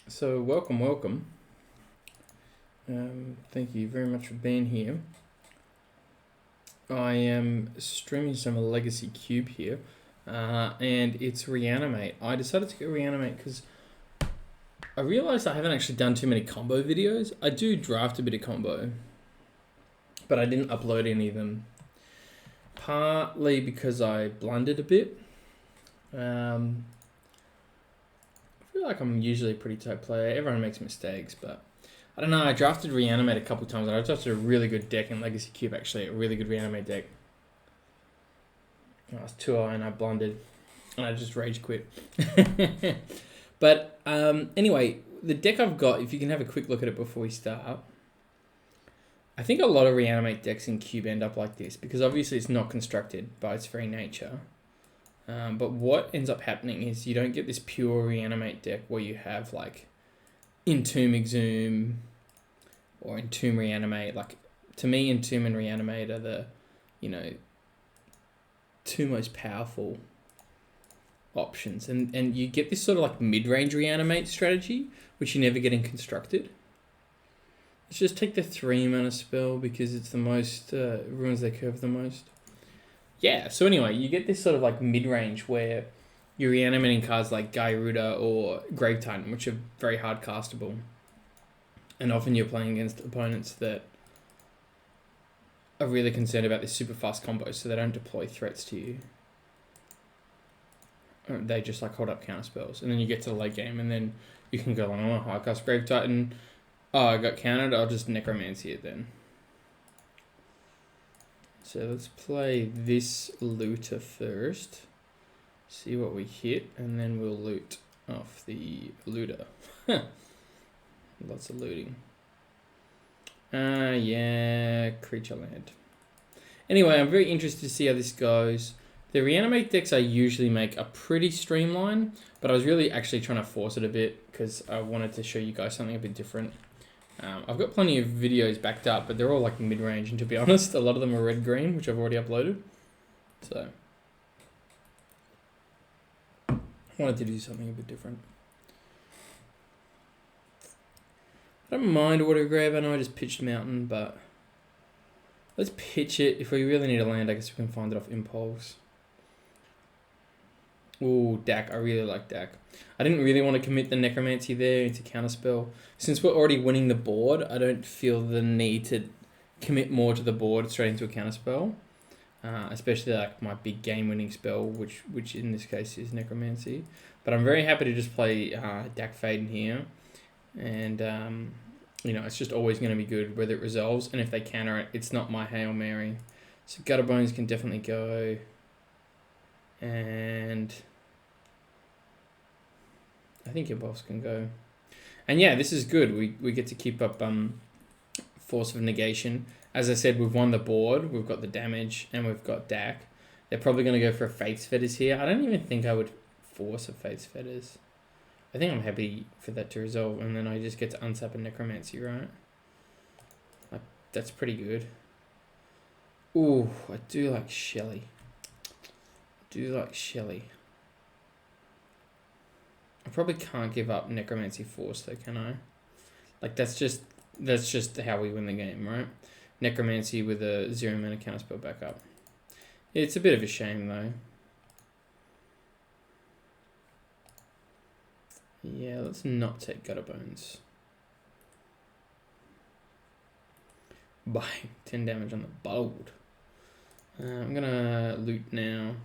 So welcome. Thank you very much for being here. I am streaming some Legacy Cube here, and it's Reanimate. I decided to go Reanimate because I realised I haven't actually done too many combo videos. I do draft a bit of combo, but I didn't upload any of them. Partly because I blundered a bit. I feel like I'm usually a pretty tight player. Everyone makes mistakes, but I don't know. I drafted Reanimate a couple times, and I drafted a really good deck in Legacy Cube, actually. A really good Reanimate deck. I was 2-0 and I blundered, and I just rage quit. But anyway, the deck I've got, if you can have a quick look at it before we start, I think a lot of Reanimate decks in Cube end up like this, because obviously it's not constructed by its very nature. But what ends up happening is you don't get this pure Reanimate deck where you have like Entomb Exhume or Entomb Reanimate. Like, to me, Entomb and Reanimate are the, two most powerful options. And you get this sort of like mid-range Reanimate strategy, which you never get in constructed. Let's just take the 3-mana spell because it's the most, ruins their curve the most. Yeah, so anyway, you get this sort of like mid-range where you're reanimating cards like Gyruda or Grave Titan, which are very hard castable. And often you're playing against opponents that are really concerned about this super fast combo, so they don't deploy threats to you. Or they just like hold up counter spells. And then you get to the late game, and then you can go, oh, I cast Grave Titan. Oh, I got countered, I'll just Necromancy it then. So let's play this looter first. See what we hit, and then we'll loot off the looter. Lots of looting. Yeah, creature land. Anyway, I'm very interested to see how this goes. The Reanimate decks I usually make are pretty streamlined, but I was really actually trying to force it a bit because I wanted to show you guys something a bit different. I've got plenty of videos backed up, but they're all like mid-range, and to be honest, a lot of them are red-green, which I've already uploaded. So I wanted to do something a bit different. I don't mind Water Grave. I know I just pitched Mountain, but let's pitch it. If we really need a land, I guess we can find it off Impulse. Ooh, Dak. I really like Dak. I didn't really want to commit the Necromancy there into Counterspell. Since we're already winning the board, I don't feel the need to commit more to the board straight into a Counterspell. Especially like my big game-winning spell, which in this case is Necromancy. But I'm very happy to just play Dak Faden here. And, it's just always going to be good whether it resolves. And if they counter it, it's not my Hail Mary. So Gutter Bones can definitely go. And I think Impulse can go. And yeah, this is good. We get to keep up Force of Negation. As I said, we've won the board. We've got the damage, and we've got Dak. They're probably going to go for a Fate's Fetters here. I don't even think I would force a Fate's Fetters. I think I'm happy for that to resolve, and then I just get to unsap a Necromancy, right? That's pretty good. Ooh, I do like Shelly. I probably can't give up Necromancy Force though, can I? Like, that's just how we win the game, right? Necromancy with a 0-mana counterspell backup. It's a bit of a shame though. Yeah, let's not take Gutter Bones. Bang, 10 damage on the bold. I'm gonna loot now.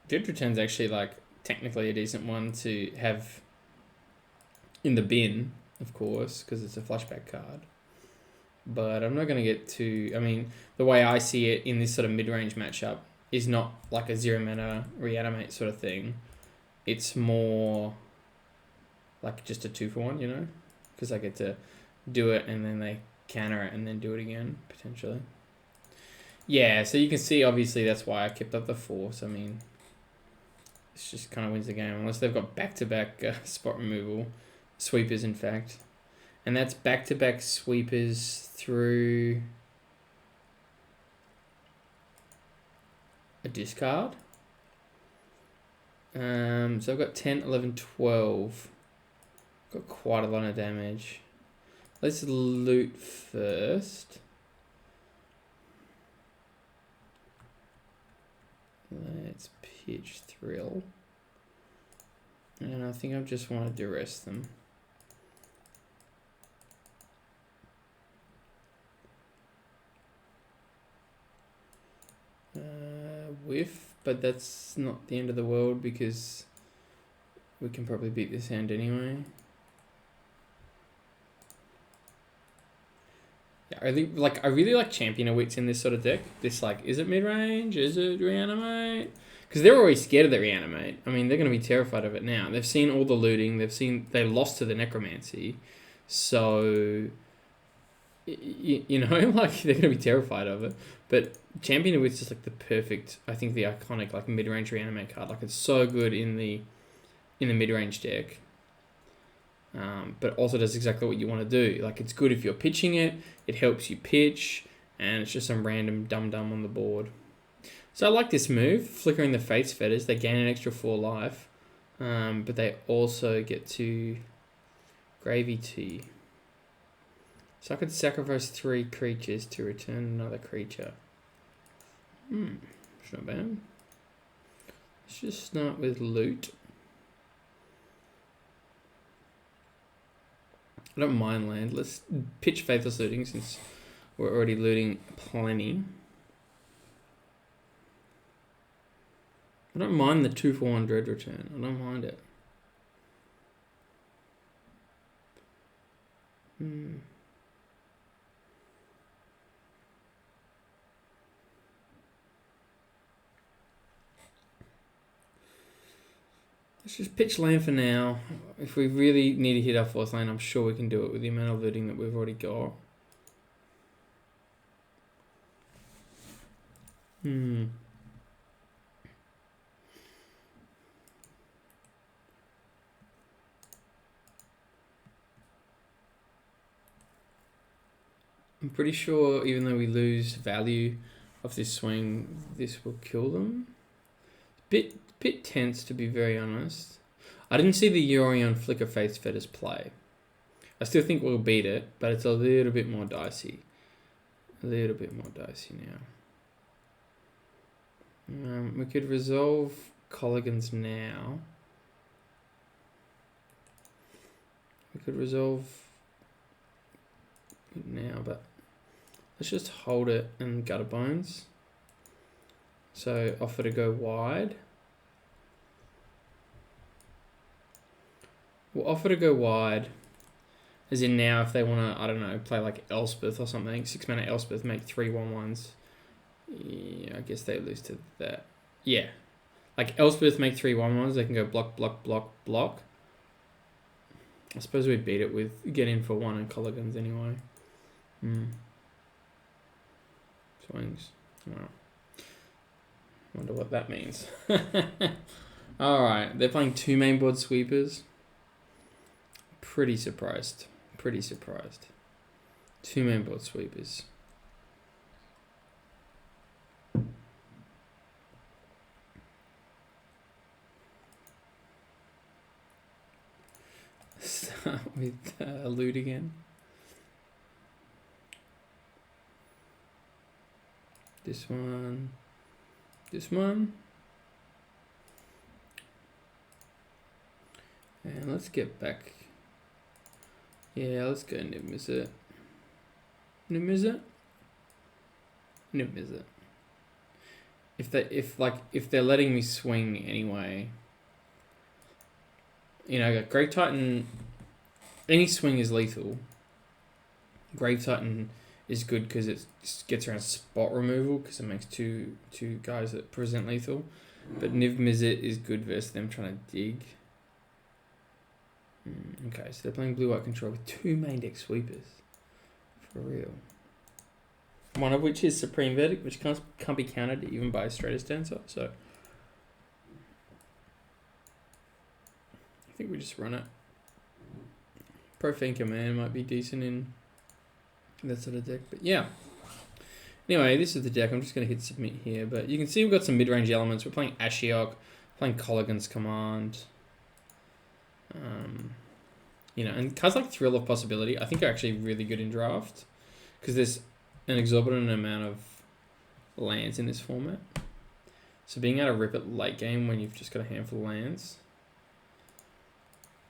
Dread Return's actually like technically a decent one to have in the bin, of course, because it's a flashback card. But I'm not going to get too... I mean, the way I see it in this sort of mid-range matchup is not like a 0-mana Reanimate sort of thing. It's more like just a 2-for-1, because I get to do it and then they counter it and then do it again, potentially. Yeah, so you can see, obviously, that's why I kept up the Force. I mean, this just kind of wins the game, unless they've got back-to-back spot removal. Sweepers, in fact. And that's back-to-back sweepers through a discard. So I've got 10, 11, 12. Got quite a lot of damage. Let's loot first. Let's pitch thrill. And I think I just want to duress them. Whiff, but that's not the end of the world because we can probably beat this hand anyway. Yeah, I really like Champion of Wits in this sort of deck. This is it mid range? Is it Reanimate? Because they're always scared of the Reanimate. I mean, they're going to be terrified of it now. They've seen all the looting. They lost to the Necromancy, so you know, they're going to be terrified of it. But Champion of Wits is the perfect, I think, the iconic mid-range Reanimate card. It's so good in the mid-range deck. But also does exactly what you want to do. It's good if you're pitching it. It helps you pitch, and it's just some random dum-dum on the board. So I like this move, Flickering the Fates Fetters. They gain an extra 4 life, but they also get to Gravy Tea. So I could sacrifice 3 creatures to return another creature. It's not bad. Let's just start with loot. I don't mind land. Let's pitch Faithless Looting since we're already looting plenty. I don't mind the 2/4 Dread return. I don't mind it. Let's just pitch land for now. If we really need to hit our 4th lane, I'm sure we can do it with the amount of looting that we've already got. I'm pretty sure even though we lose value of this swing, this will kill them. Bit tense, to be very honest. I didn't see the Yorion Flicker Fates Fetters play. I still think we'll beat it, but it's a little bit more dicey. A little bit more dicey now. We could resolve Colligans now. We could resolve it now, but let's just hold it and Gutter Bones. So offer to go wide. We'll offer to go wide, as in now if they want to, I don't know, play Elspeth or something, 6-mana Elspeth, make 3 1/1s. Yeah, I guess they lose to that. Yeah. Elspeth make 3 1/1s, they can go block, block, block, block. I suppose we beat it with get in for 1 and Colligans anyway. Swings. Wow. Wonder what that means. Alright, they're playing 2 mainboard sweepers. Pretty surprised. 2 mainboard sweepers. Start with loot again. This one. And let's get back. Yeah, let's go Niv-Mizzet. If they're letting me swing anyway, you know, Grave Titan, any swing is lethal. Grave Titan is good because it gets around spot removal because it makes two guys that present lethal. But Niv-Mizzet is good versus them trying to dig. Okay, so they're playing blue-white control with 2 main deck sweepers. For real. One of which is Supreme Verdict, which can't be countered even by a Stratus Dancer, so I think we just run it. Profane Command might be decent in that sort of deck, but yeah. Anyway, this is the deck. I'm just going to hit submit here, but you can see we've got some mid-range elements. We're playing Ashiok, Playing Colligan's Command. You know, and cards like Thrill of Possibility, I think are actually really good in draft because there's an exorbitant amount of lands in this format. So being able to rip it late game when you've just got a handful of lands,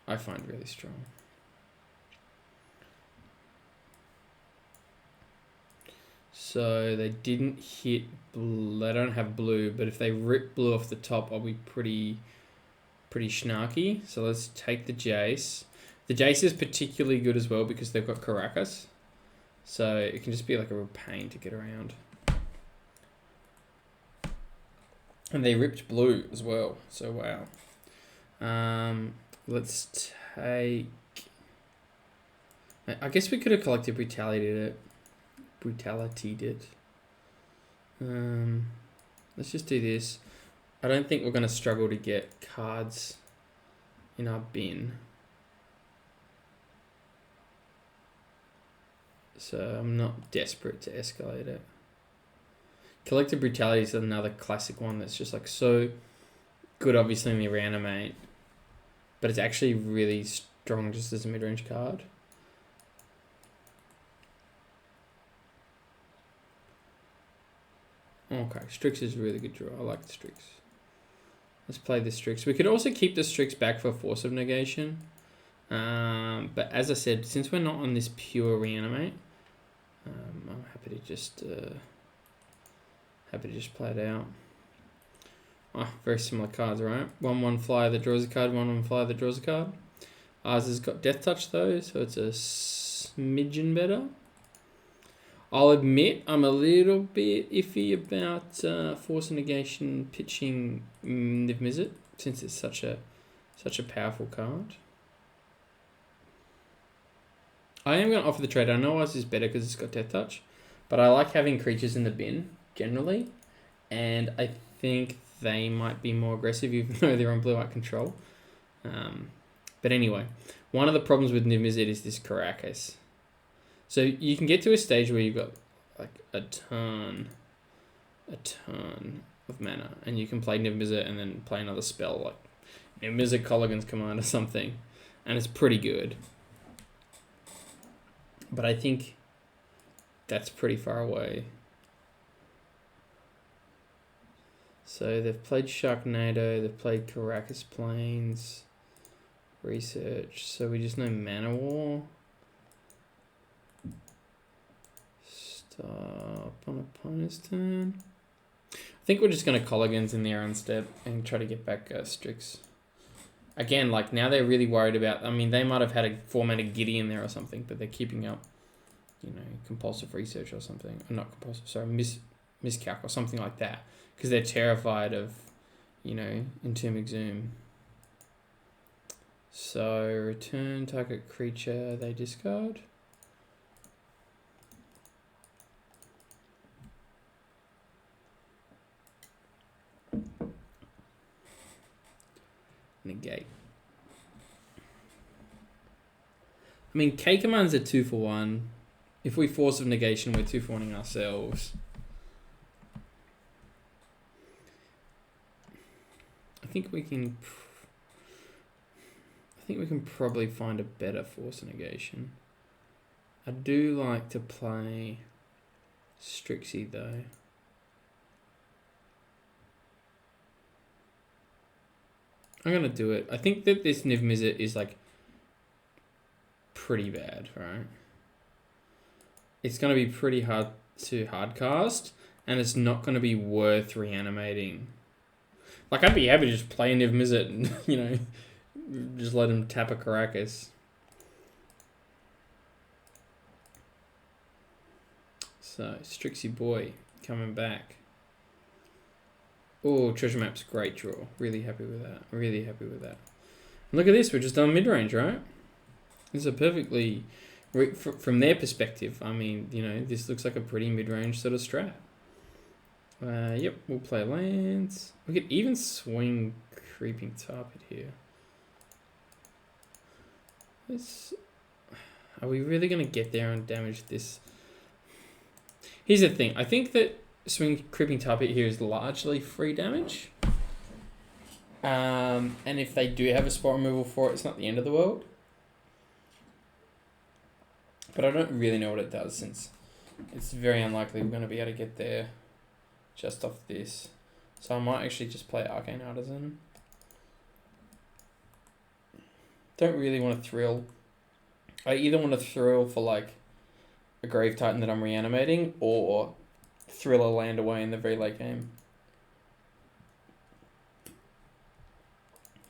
I find really strong. So they didn't hit blue. They don't have blue, but if they rip blue off the top, I'll be pretty snarky. So let's take the Jace. The Jace is particularly good as well because they've got Caracas. So it can just be like a real pain to get around. And they ripped blue as well. So wow. Let's take... I guess we could have collected Brutality'd it. Let's just do this. I don't think we're going to struggle to get cards in our bin. So I'm not desperate to escalate it. Collective Brutality is another classic one that's just like so good, obviously, in the Reanimate, but it's actually really strong just as a mid-range card. Okay, Strix is a really good draw. I like the Strix. Let's play the Strix. We could also keep the Strix back for Force of Negation. But as I said, since we're not on this pure Reanimate, I'm happy to just play it out. Oh, very similar cards, right? 1/1 flyer that draws a card, 1/1 flyer that draws a card. Ours has got Death Touch though, so it's a smidgen better. I'll admit I'm a little bit iffy about Force of Negation pitching Niv Mizzet, since it's such a powerful card. I am going to offer the trade. I know ours is better because it's got Death Touch, but I like having creatures in the bin generally, and I think they might be more aggressive even though they're on blue-white control. But anyway, one of the problems with Niv Mizzet is this Caracas. So you can get to a stage where you've got like a ton of mana, and you can play Niv Mizzet and then play another spell like Niv Mizzet Colligan's Command or something, and it's pretty good. But I think that's pretty far away. So they've played Sharknado, they've played Caracas Plains, Research, so we just know Mana War. Stop on opponent's turn. I think we're just going to Colligans in there instead and try to get back Strix. Again, like now they're really worried about, I mean, they might have had a 4-mana Giddy in there or something, but they're keeping up, you know, Compulsive Research or something. Or not Compulsive, sorry, Miscalc or something like that. Because they're terrified of, you know, Entomb Exhume. So, return target creature they discard. Negate. I mean, K commands are 2-for-1. If we Force of Negation, we're 2-for-1ing ourselves. I think we can probably find a better Force of Negation. I do like to play Strixie though. I'm going to do it. I think that this Niv Mizzet is like pretty bad, right? It's going to be pretty hard to hardcast, and it's not going to be worth reanimating. Like, I'd be happy to just play Niv Mizzet and, you know, just let him tap a Caracas. So, Strixie boy coming back. Oh, Treasure Map's a great draw. Really happy with that. Really happy with that. And look at this. We're just done mid-range, right? This is a perfectly... From their perspective, I mean, you know, this looks like a pretty mid-range sort of strat. Yep, we'll play lands. We could even swing Creeping Target here. Are we really going to get there and damage this? Here's the thing. I think that swing Creeping Target here is largely free damage. And if they do have a spot removal for it, it's not the end of the world. But I don't really know what it does, since it's very unlikely we're going to be able to get there just off this. So I might actually just play Arcane Artisan. Don't really want to thrill. I either want to thrill for like a Grave Titan that I'm reanimating, or thrill a land away in the very late game.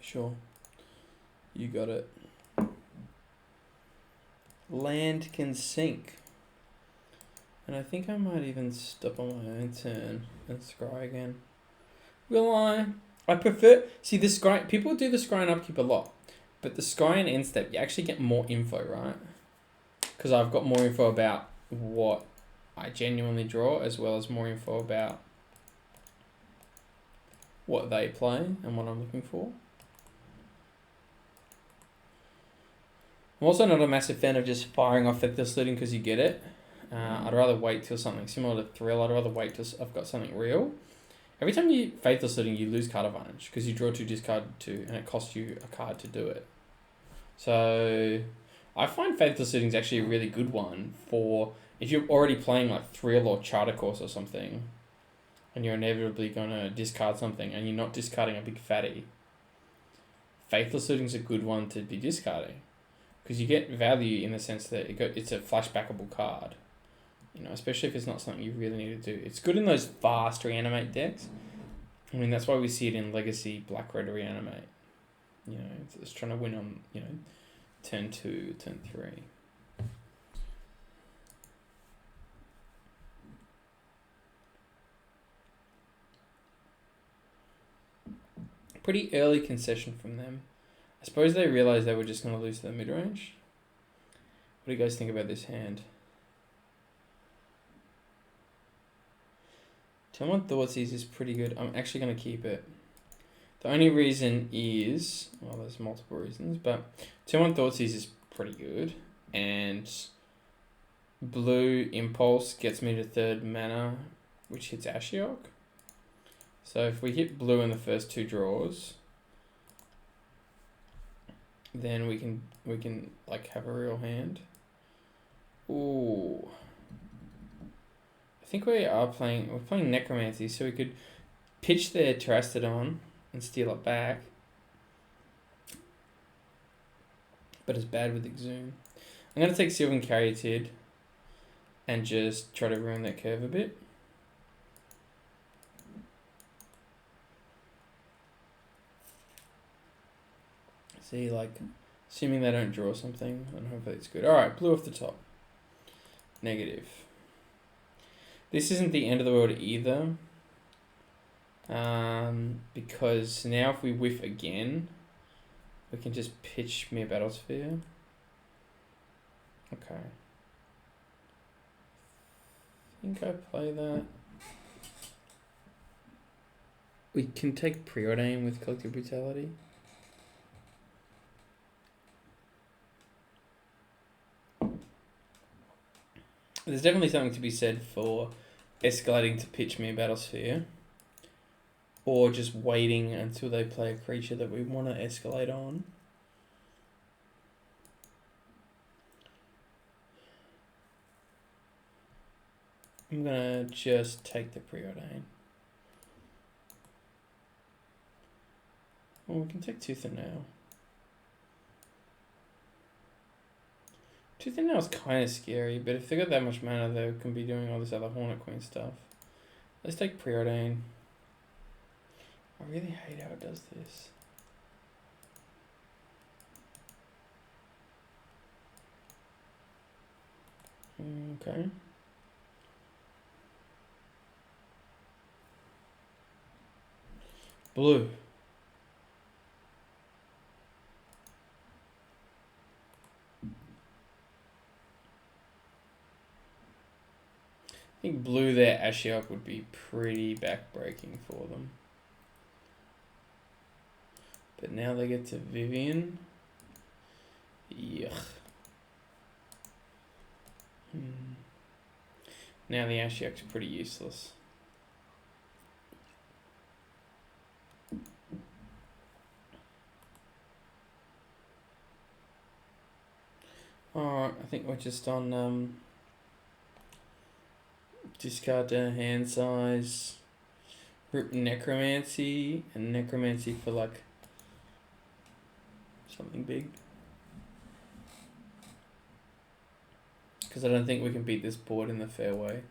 Sure. You got it. Land can sink. And I think I might even stop on my own turn and scry again. Will I? I prefer... See, the scry... People do the scry and upkeep a lot. But the scry and end step, you actually get more info, right? Because I've got more info about what I genuinely draw, as well as more info about what they play and what I'm looking for. I'm also not a massive fan of just firing off Faithless Looting because you get it. I'd rather wait till something similar to Thrill. I'd rather wait till I've got something real. Every time you Faithless Looting, you lose card advantage because you draw 2, discard 2, and it costs you a card to do it. So I find Faithless Looting is actually a really good one for if you're already playing like Thrill or Charter Course or something, and you're inevitably going to discard something, and you're not discarding a big fatty. Faithless Looting is a good one to be discarding. Because you get value in the sense that it's a flashbackable card. You know, especially if it's not something you really need to do. It's good in those fast reanimate decks. I mean, that's why we see it in Legacy Black Red Reanimate. You know, it's trying to win on, you know, turn 2, turn 3. Pretty early concession from them. I suppose they realised they were just going to lose their mid-range. What do you guys think about this hand? Turn 1 Thoughtseize is pretty good. I'm actually going to keep it. The only reason is... Well, there's multiple reasons, but Turn 1 Thoughtseize is pretty good. And Blue Impulse gets me to 3rd mana, which hits Ashiok. So if we hit blue in the first 2 draws... then we can like have a real hand. Ooh. I think we're playing Necromancy, so we could pitch their Terastodon and steal it back. But it's bad with Exhume. I'm gonna take Sylvan Caryatid and just try to ruin that curve a bit. See, like, assuming they don't draw something, and hopefully it's good. Alright, blue off the top. Negative. This isn't the end of the world either. Because now if we whiff again, we can just pitch Mere Battlesphere. Okay. I think I play that. We can take Preordain with Collective Brutality. There's definitely something to be said for escalating to pitch me a Battlesphere. Or just waiting until they play a creature that we want to escalate on. I'm going to just take the Preordain. Well, we can take Tooth and Nail. Tooth and Nail is kind of scary, but if they got that much mana, they can be doing all this other Hornet Queen stuff. Let's take Preordain. I really hate how it does this. Okay. Blue. I think blue there, Ashiok would be pretty backbreaking for them. But now they get to Vivian. Yuck. Now the Ashiok's pretty useless. Alright, I think we're just on discard to hand size, rip necromancy, and necromancy for like something big. Because I don't think we can beat this board in the fair way.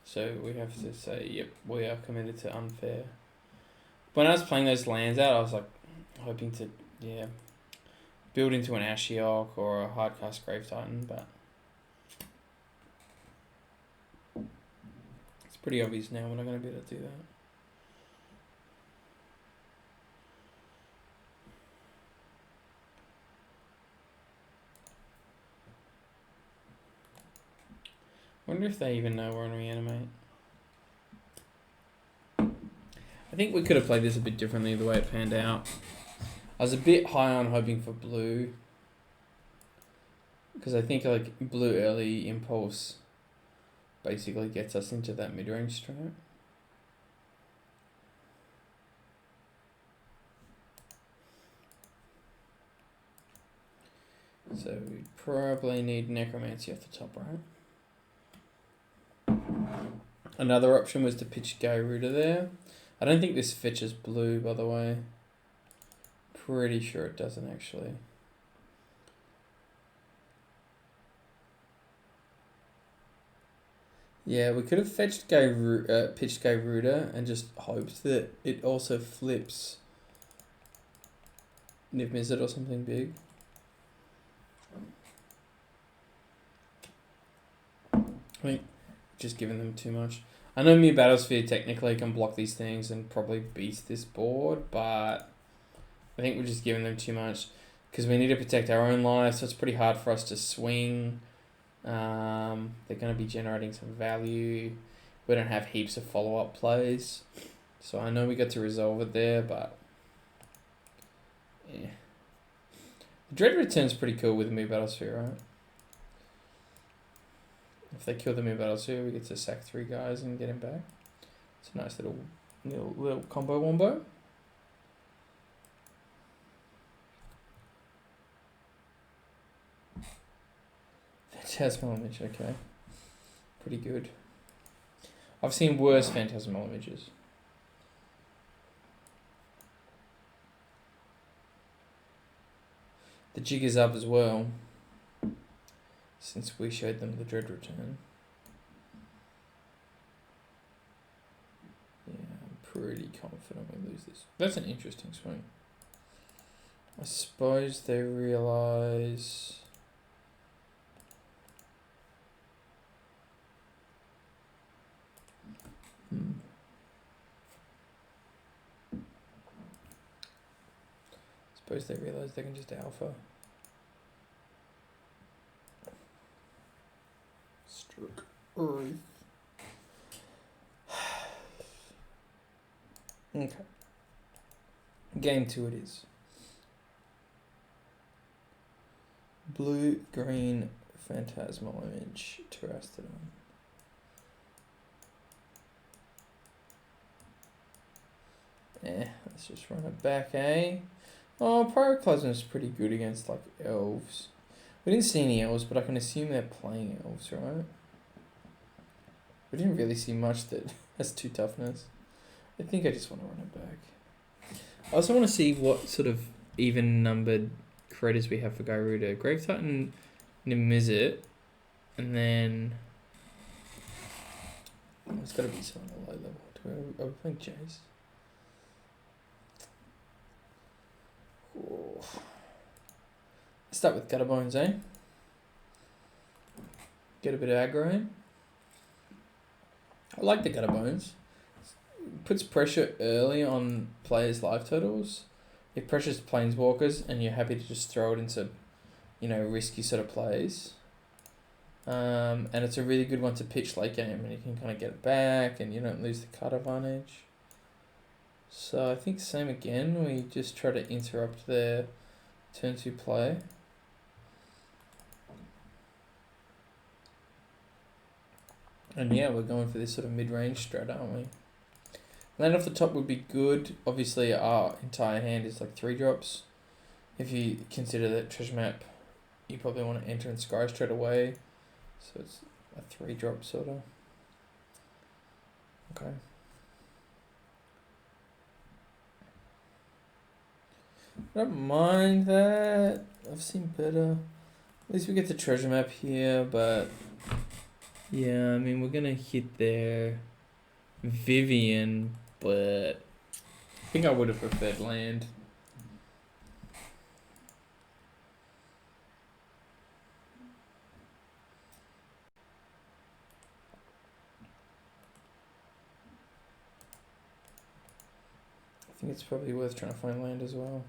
So we have to say, yep, we are committed to unfair. When I was playing those lands out, I was like hoping to, build into an Ashiok or a Hardcast Grave Titan, but it's pretty obvious now we're not going to be able to do that. I wonder if they even know we're on Reanimate. I think we could have played this a bit differently the way it panned out. I was a bit high on hoping for blue. Because I think like blue early impulse basically gets us into that mid-range strat. So we probably need necromancy off the top, right? Another option was to pitch Garuda there. I don't think this fetches blue, by the way. Pretty sure it doesn't, actually. Yeah, we could have pitched Garuda and just hoped that it also flips Niv Mizzet or something big. I think just giving them too much. I know Mere Battlesphere technically can block these things and probably beat this board, but I think we're just giving them too much because we need to protect our own lives, so it's pretty hard for us to swing. They're going to be generating some value. We don't have heaps of follow-up plays, so I know we got to resolve it there, but yeah. The Dread Return's pretty cool with the Mere Battlesphere, right? If they kill the Mere Battlesphere, we get to sack 3 guys and get him back. It's a nice little combo wombo. Phantasmal image, okay. Pretty good. I've seen worse phantasmal images. The jig is up as well, since we showed them the Dread Return. Yeah, I'm pretty confident we lose this. That's an interesting swing. I suppose they realise... Suppose they realise they can just alpha. Stroke Earth. Okay. Game 2 it is. Blue, green, phantasmal image, Terastodon. Let's just run it back, eh? Oh, Pyroclasm is pretty good against, like, elves. We didn't see any elves, but I can assume they're playing elves, right? We didn't really see much that has 2 toughness. I think I just want to run it back. I also want to see what sort of even-numbered creators we have for Garuda. Grave Titan, Niv Mizzet, and then... Oh, it's got to be someone at low level. Are we playing Jace? Oh. Start with Gutterbones, eh? Get a bit of aggro in. I like the Gutterbones. Puts pressure early on players' life totals. It pressures Planeswalkers, and you're happy to just throw it into, risky sort of plays. And it's a really good one to pitch late game, and you can kind of get it back, and you don't lose the card advantage. So I think same again. We just try to interrupt their turn 2 play. And yeah, we're going for this sort of mid-range strat, aren't we? Land off the top would be good. Obviously, our entire hand is like 3 drops. If you consider that treasure map you probably want to enter and scry straight away. So it's a 3-drop sort of. Okay. I don't mind that. I've seen better. At least we get the treasure map here, but yeah, I mean, we're gonna hit their Vivian, but I think I would have preferred land. I think it's probably worth trying to find land as well.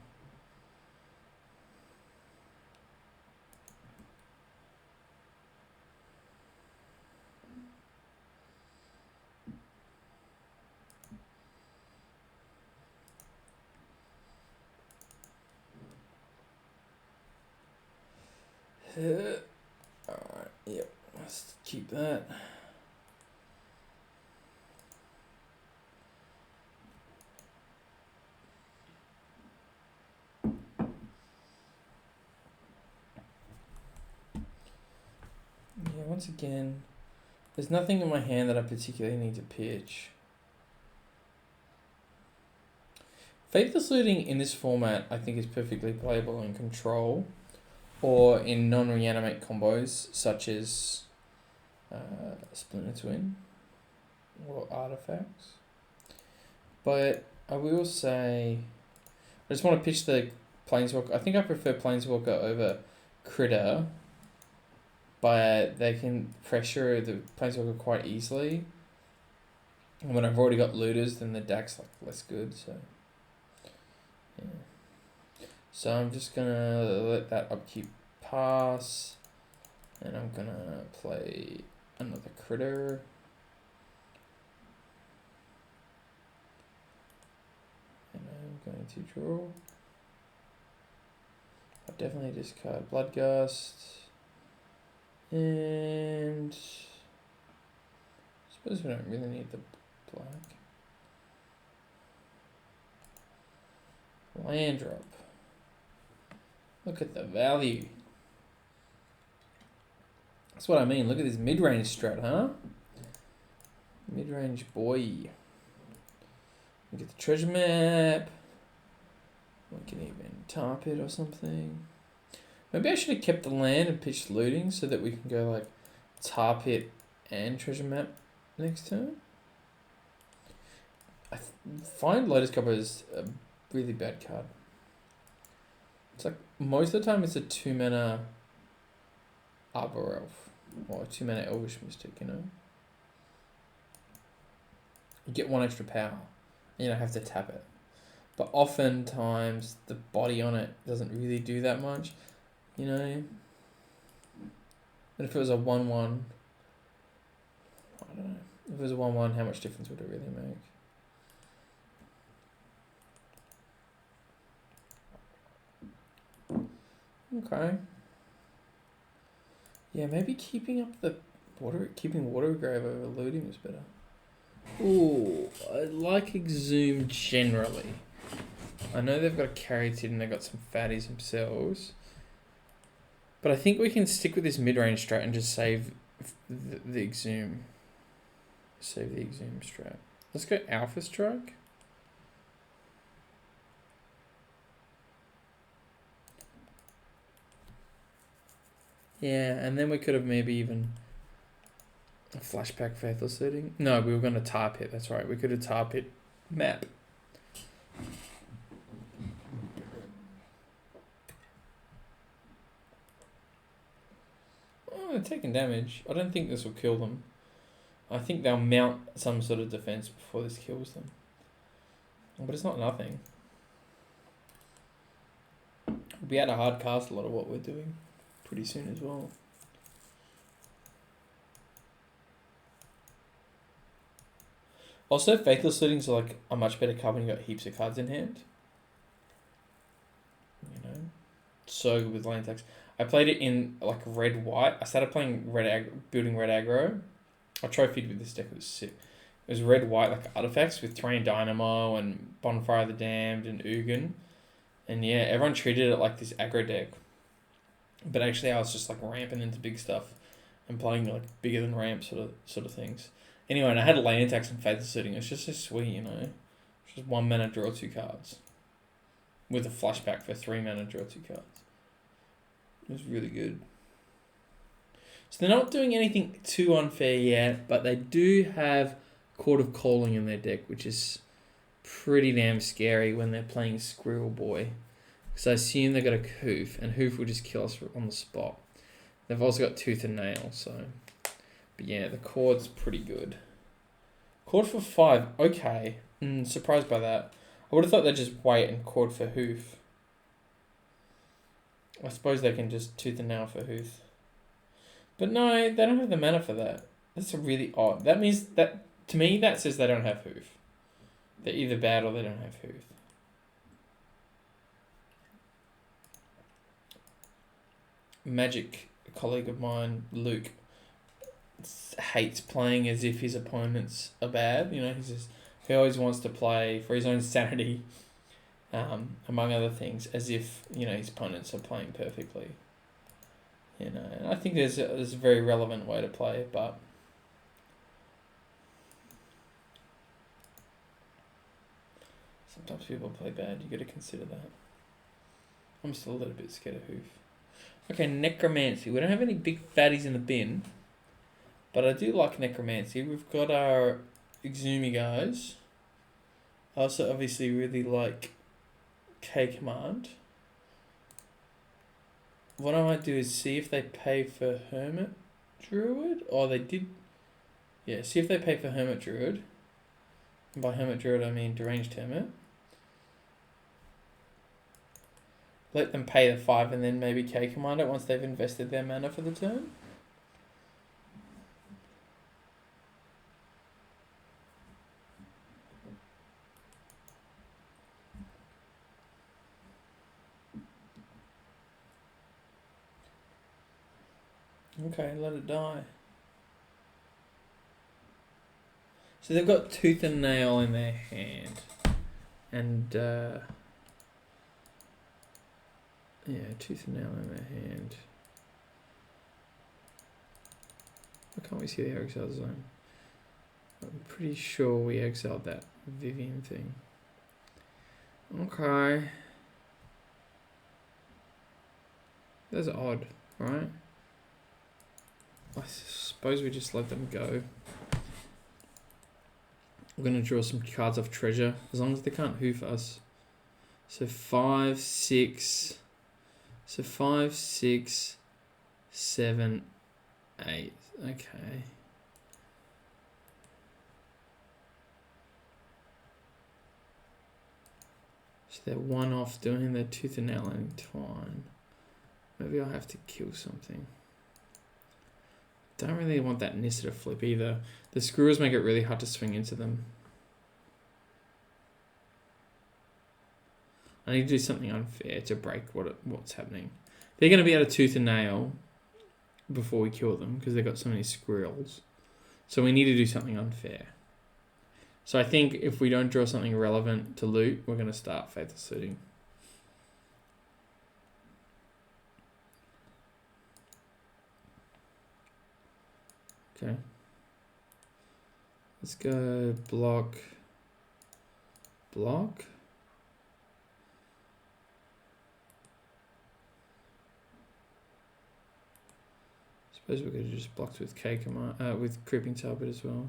Alright, yep, let's keep that. Yeah, once again, there's nothing in my hand that I particularly need to pitch. Faithless Looting in this format I think is perfectly playable in Control or in non-reanimate combos such as Splinter Twin or Artifacts. But I will say, I just want to pitch the Planeswalker. I think I prefer Planeswalker over Critter, but they can pressure the Planeswalker quite easily. And when I've already got looters, then the deck's like less good, so yeah. So I'm just gonna let that upkeep pass, and I'm gonna play another Critter. And I'm going to draw. I'll definitely discard Bloodgust. And I suppose we don't really need the black. Land drop. Look at the value. That's what I mean. Look at this mid-range strat, huh? Mid-range boy. We get the treasure map. We can even top it or something. Maybe I should have kept the land and pitched looting so that we can go like tar pit and treasure map next turn. I find Lotus Copper is a really bad card. It's like most of the time it's a 2-mana Arbor Elf or a 2-mana Elvish Mystic, you know. You get 1 extra power and you don't have to tap it. But oftentimes the body on it doesn't really do that much. You know, and if it was a 1-1, I don't know. If it was a 1-1, how much difference would it really make? Okay. Yeah, maybe keeping up the keeping Watergrave over looting is better. Ooh, I like Exhume generally. I know they've got a Caryatid and they've got some fatties themselves. But I think we can stick with this mid-range strat and just save the Exhume. Save the Exhume strat. Let's go Alpha Strike. Yeah, and then we could have maybe even a flashback Faithless Looting. No, we were going to tar pit. That's right. We could have tar pit map. They're taking damage. I don't think this will kill them. I think they'll mount some sort of defense before this kills them. But it's not nothing. We'll be able to hard cast a lot of what we're doing pretty soon as well. Also, Faithless Lootings are like a much better card when you got heaps of cards in hand. You know, so good with lane attacks. I played it in like red-white. I started playing building red aggro. I trophied with this deck. It was sick. It was red-white like artifacts with Terrain Dynamo and Bonfire of the Damned and Ugin. And yeah, everyone treated it like this aggro deck. But actually, I was just like ramping into big stuff and playing like bigger than ramp sort of things. Anyway, and I had land attacks and fatal suiting. It's just so sweet, you know. It's just 1 mana, draw 2 cards. With a flashback for 3 mana, draw 2 cards. It was really good. So they're not doing anything too unfair yet, but they do have Court of Calling in their deck, which is pretty damn scary when they're playing Squirrel Boy. Because I assume they've got a Hoof, and Hoof will just kill us on the spot. They've also got Tooth and Nail, so... But yeah, the Court's pretty good. Court for 5, okay. Surprised by that. I would have thought they'd just wait and Court for Hoof. I suppose they can just Tooth and Nail for Hoof. But no, they don't have the mana for that. That's really odd. That means that, to me, that says they don't have Hoof. They're either bad or they don't have Hoof. Magic colleague of mine, Luke, hates playing as if his opponents are bad. You know, he always wants to play for his own sanity, among other things, as if, you know, his opponents are playing perfectly. You know, and I think there's a very relevant way to play it, but sometimes people play bad. You got to consider that. I'm still a little bit scared of Hoof. Okay, Necromancy. We don't have any big fatties in the bin, but I do like Necromancy. We've got our Exumi guys. I also obviously really like K-Command. What I might do is see if they pay for Hermit Druid. Or they did... Yeah, see if they pay for Hermit Druid. And by Hermit Druid I mean Deranged Hermit. Let them pay the 5 and then maybe K-Command it once they've invested their mana for the turn. Okay, let it die. So they've got Tooth and Nail in their hand. And, yeah, Tooth and Nail in their hand. Why can't we see the exile zone? I'm pretty sure we exiled that Vivian thing. Okay. That's odd, right? I suppose we just let them go. We're going to draw some cards off treasure, as long as they can't hoof us. So 5, 6... So 5, 6, 7, 8. Okay. So they're 1 off doing their Tooth and Nail and Twine. Maybe I'll have to kill something. Don't really want that Nissa to flip either. The Squirrels make it really hard to swing into them. I need to do something unfair to break what's happening. They're going to be able to Tooth and Nail before we kill them because they've got so many squirrels. So we need to do something unfair. So I think if we don't draw something relevant to loot, we're going to start Faithful Suiting. Okay. Let's go block. Block. Suppose we could have just blocked with K command, with Creeping Talbot as well.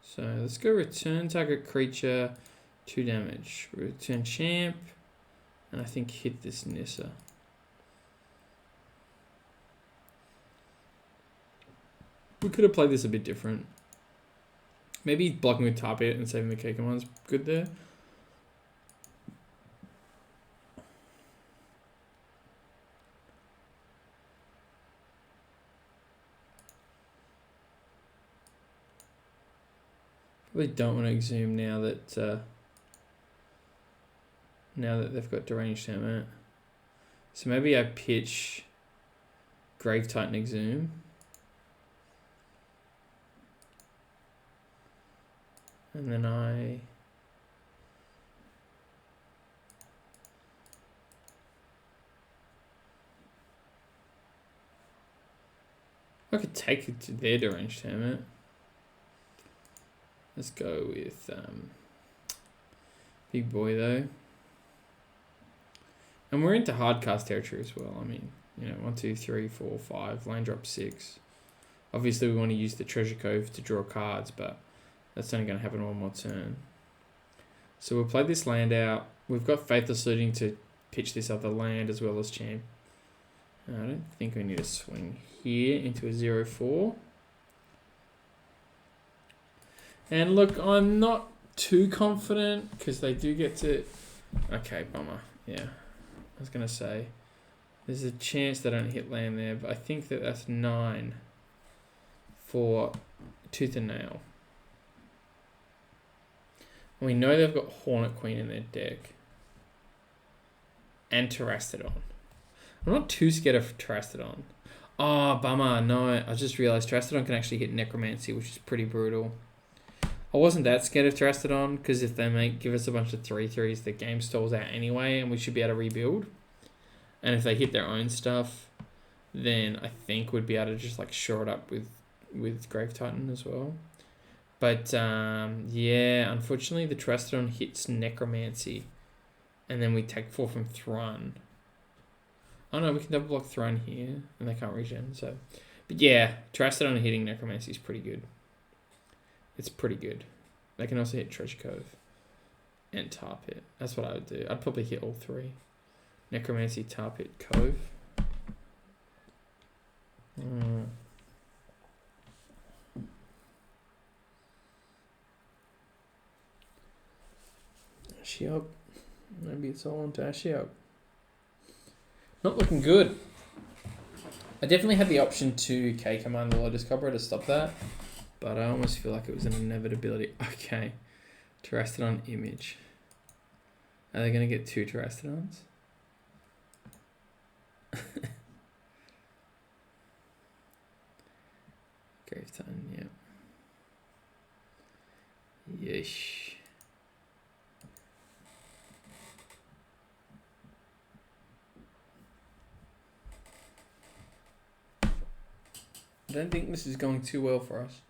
So let's go return target creature, 2 damage. Return champ, and I think hit this Nissa. We could have played this a bit different. Maybe blocking with Target and saving the K command's good there. Probably don't want to exhume now that they've got Deranged Hermit. So maybe I pitch Grave Titan Exhume. And then I could take it to their deranged hermit. Let's go with big boy though. And we're into hardcast territory as well. I mean, you know, 1, 2, 3, 4, 5, land drop 6. Obviously, we want to use the treasure cove to draw cards, but that's only going to happen one more turn. So we'll play this land out. We've got Faithless Looting to pitch this other land as well as champ. I don't think we need a swing here into a 0-4. And look, I'm not too confident because they do get to... Okay, bummer. Yeah, I was going to say there's a chance they don't hit land there, but I think that that's 9 for Tooth and Nail. We know they've got Hornet Queen in their deck. And Terrastodon. I'm not too scared of Terrastodon. Oh, bummer. No, I just realised Terrastodon can actually hit Necromancy, which is pretty brutal. I wasn't that scared of Terrastodon, because if they give us a bunch of 3/3s, the game stalls out anyway, and we should be able to rebuild. And if they hit their own stuff, then I think we'd be able to just like shore it up with Grave Titan as well. But yeah, unfortunately the Terrastodon hits Necromancy, and then we take 4 from Thrun. Oh no, we can double block Thrun here, and they can't regen. So, but yeah, Terrastodon hitting Necromancy is pretty good. It's pretty good. They can also hit Treasure Cove and Tar Pit. That's what I would do. I'd probably hit all 3: Necromancy, Tar Pit, Cove. Ashiok. Maybe it's all onto Ashiok. Not looking good. I definitely had the option to K-command the Lotus Cobra to stop that, but I almost feel like it was an inevitability. Okay. Terrastodon image. Are they going to get 2 Terrastodons? Grave Titan, yep. Yeesh. I don't think this is going too well for us.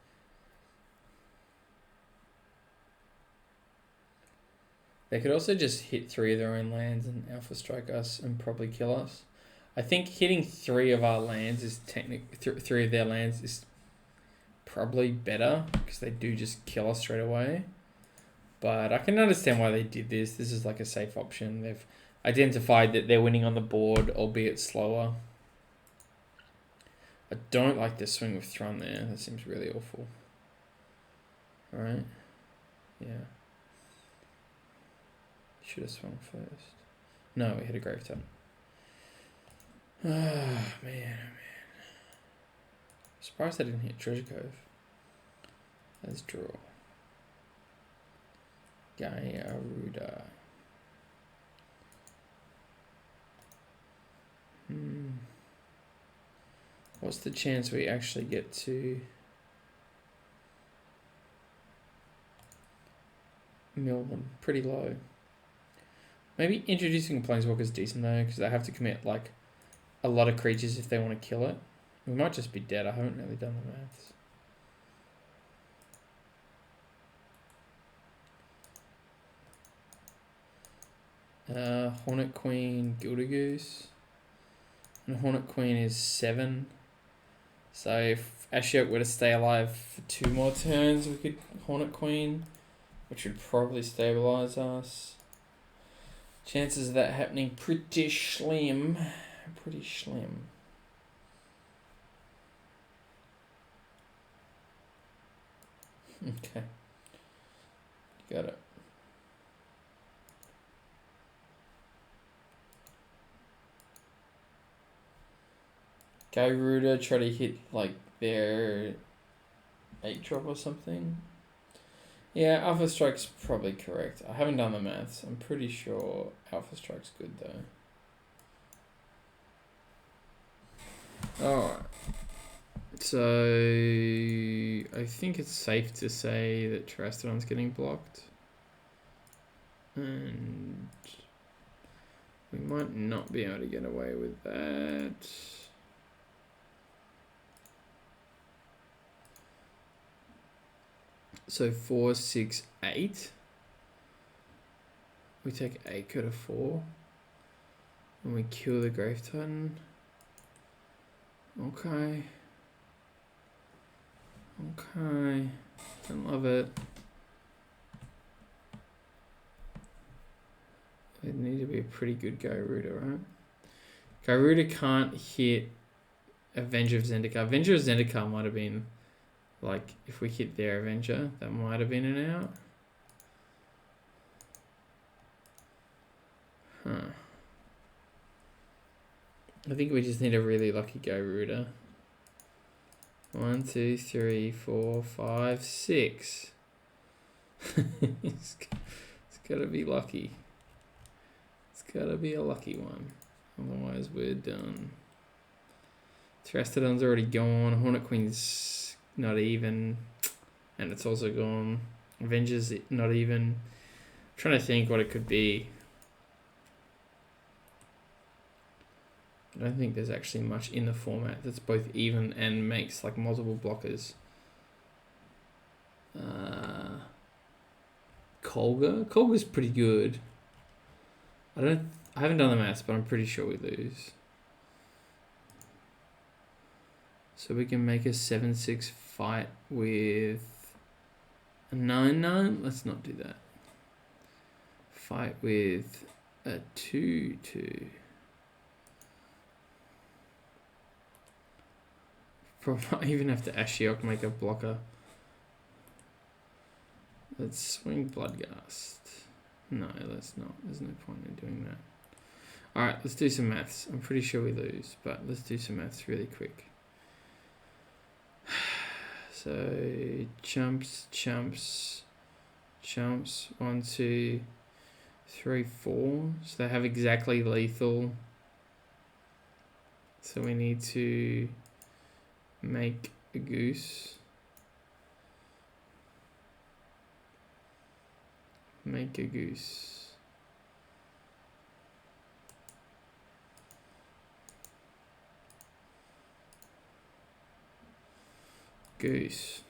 They could also just hit 3 of their own lands and Alpha Strike us and probably kill us. I think hitting 3 of our lands is 3 of their lands is probably better because they do just kill us straight away. But I can understand why they did this. This is like a safe option. They've identified that they're winning on the board, albeit slower. I don't like this swing with Thrun there. That seems really awful. Alright. Yeah. Should have swung first. No, we hit a Grave Titan. Oh, man, oh, man. Surprised I didn't hit Treasure Cove. Let's draw. Garuda. What's the chance we actually get to mill them? Pretty low. Maybe introducing a Planeswalker is decent though, because they have to commit like a lot of creatures if they want to kill it. We might just be dead. I haven't really done the maths. Hornet Queen, Gildagoose. And Hornet Queen is 7. So if Ashiok were to stay alive for 2 more turns, we could Hornet Queen, which would probably stabilize us. Chances of that happening pretty slim. Pretty slim. Okay. Got it. Garuda try to hit like their 8-drop or something. Yeah, Alpha Strike's probably correct. I haven't done the maths. I'm pretty sure Alpha Strike's good though. Alright. So I think it's safe to say that Terrastodon's getting blocked. And we might not be able to get away with that. So 4, 6, 8. We take 8, go to 4. And we kill the Grave Titan. Okay. Okay. Don't love it. It need to be a pretty good Garuda, right? Garuda can't hit Avenger of Zendikar. Avenger of Zendikar might have been, like, if we hit their Avenger, that might have been an out. Huh. I think we just need a really lucky Garuda. 1, 2, 3, 4, 5, 6. It's gotta be lucky. It's gotta be a lucky one. Otherwise we're done. Terastodon's already gone. Hornet Queen's not even. And it's also gone. Avengers not even. I'm trying to think what it could be. I don't think there's actually much in the format that's both even and makes like multiple blockers. Kolga's pretty good. I haven't done the maths, but I'm pretty sure we lose. So we can make a 7-6 fight with a 9-9. Let's not do that. Fight with a 2-2. Probably even have to Ashiok make a blocker. Let's swing Bloodghast. No, let's not. There's no point in doing that. Alright, let's do some maths. I'm pretty sure we lose, but let's do some maths really quick. So, chumps. 1, 2, 3, 4. So they have exactly lethal. So we need to make a goose. Make a goose. Goose.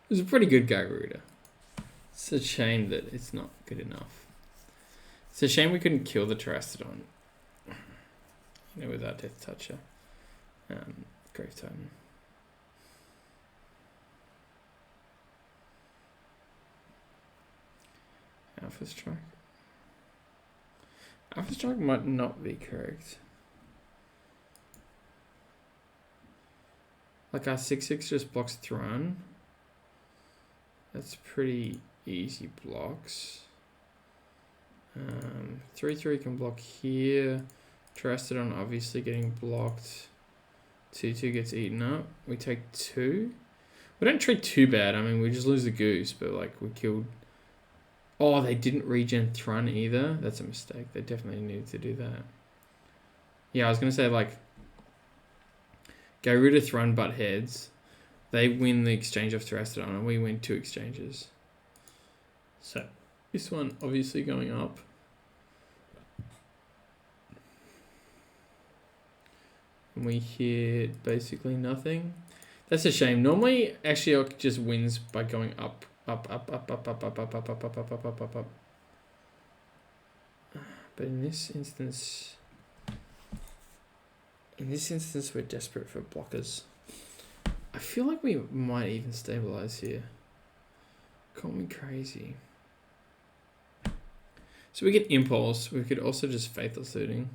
It was a pretty good Garuda. It's a shame that it's not good enough. It's a shame we couldn't kill the Terastodon. You know, without Death Toucher. Grave Titan. Alpha Strike. Alpha Strike might not be correct. Like our 6-6 just blocks Throne. That's pretty easy blocks. 3-3 can block here. Terastodon obviously getting blocked. 2-2 gets eaten up. We take 2. We don't trade too bad. I mean, we just lose the goose, but like we killed. Oh, they didn't regen Thrun either. That's a mistake. They definitely needed to do that. Yeah, I was gonna say like Garuda Thrun butt heads. They win the exchange of Terastodon, and we win 2 exchanges. So this one obviously going up. And we hit basically nothing. That's a shame. Normally, Ashiok just wins by going up. But in this instance, we're desperate for blockers. I feel like we might even stabilize here. Call me crazy. So we get Impulse. We could also just Faithless Looting.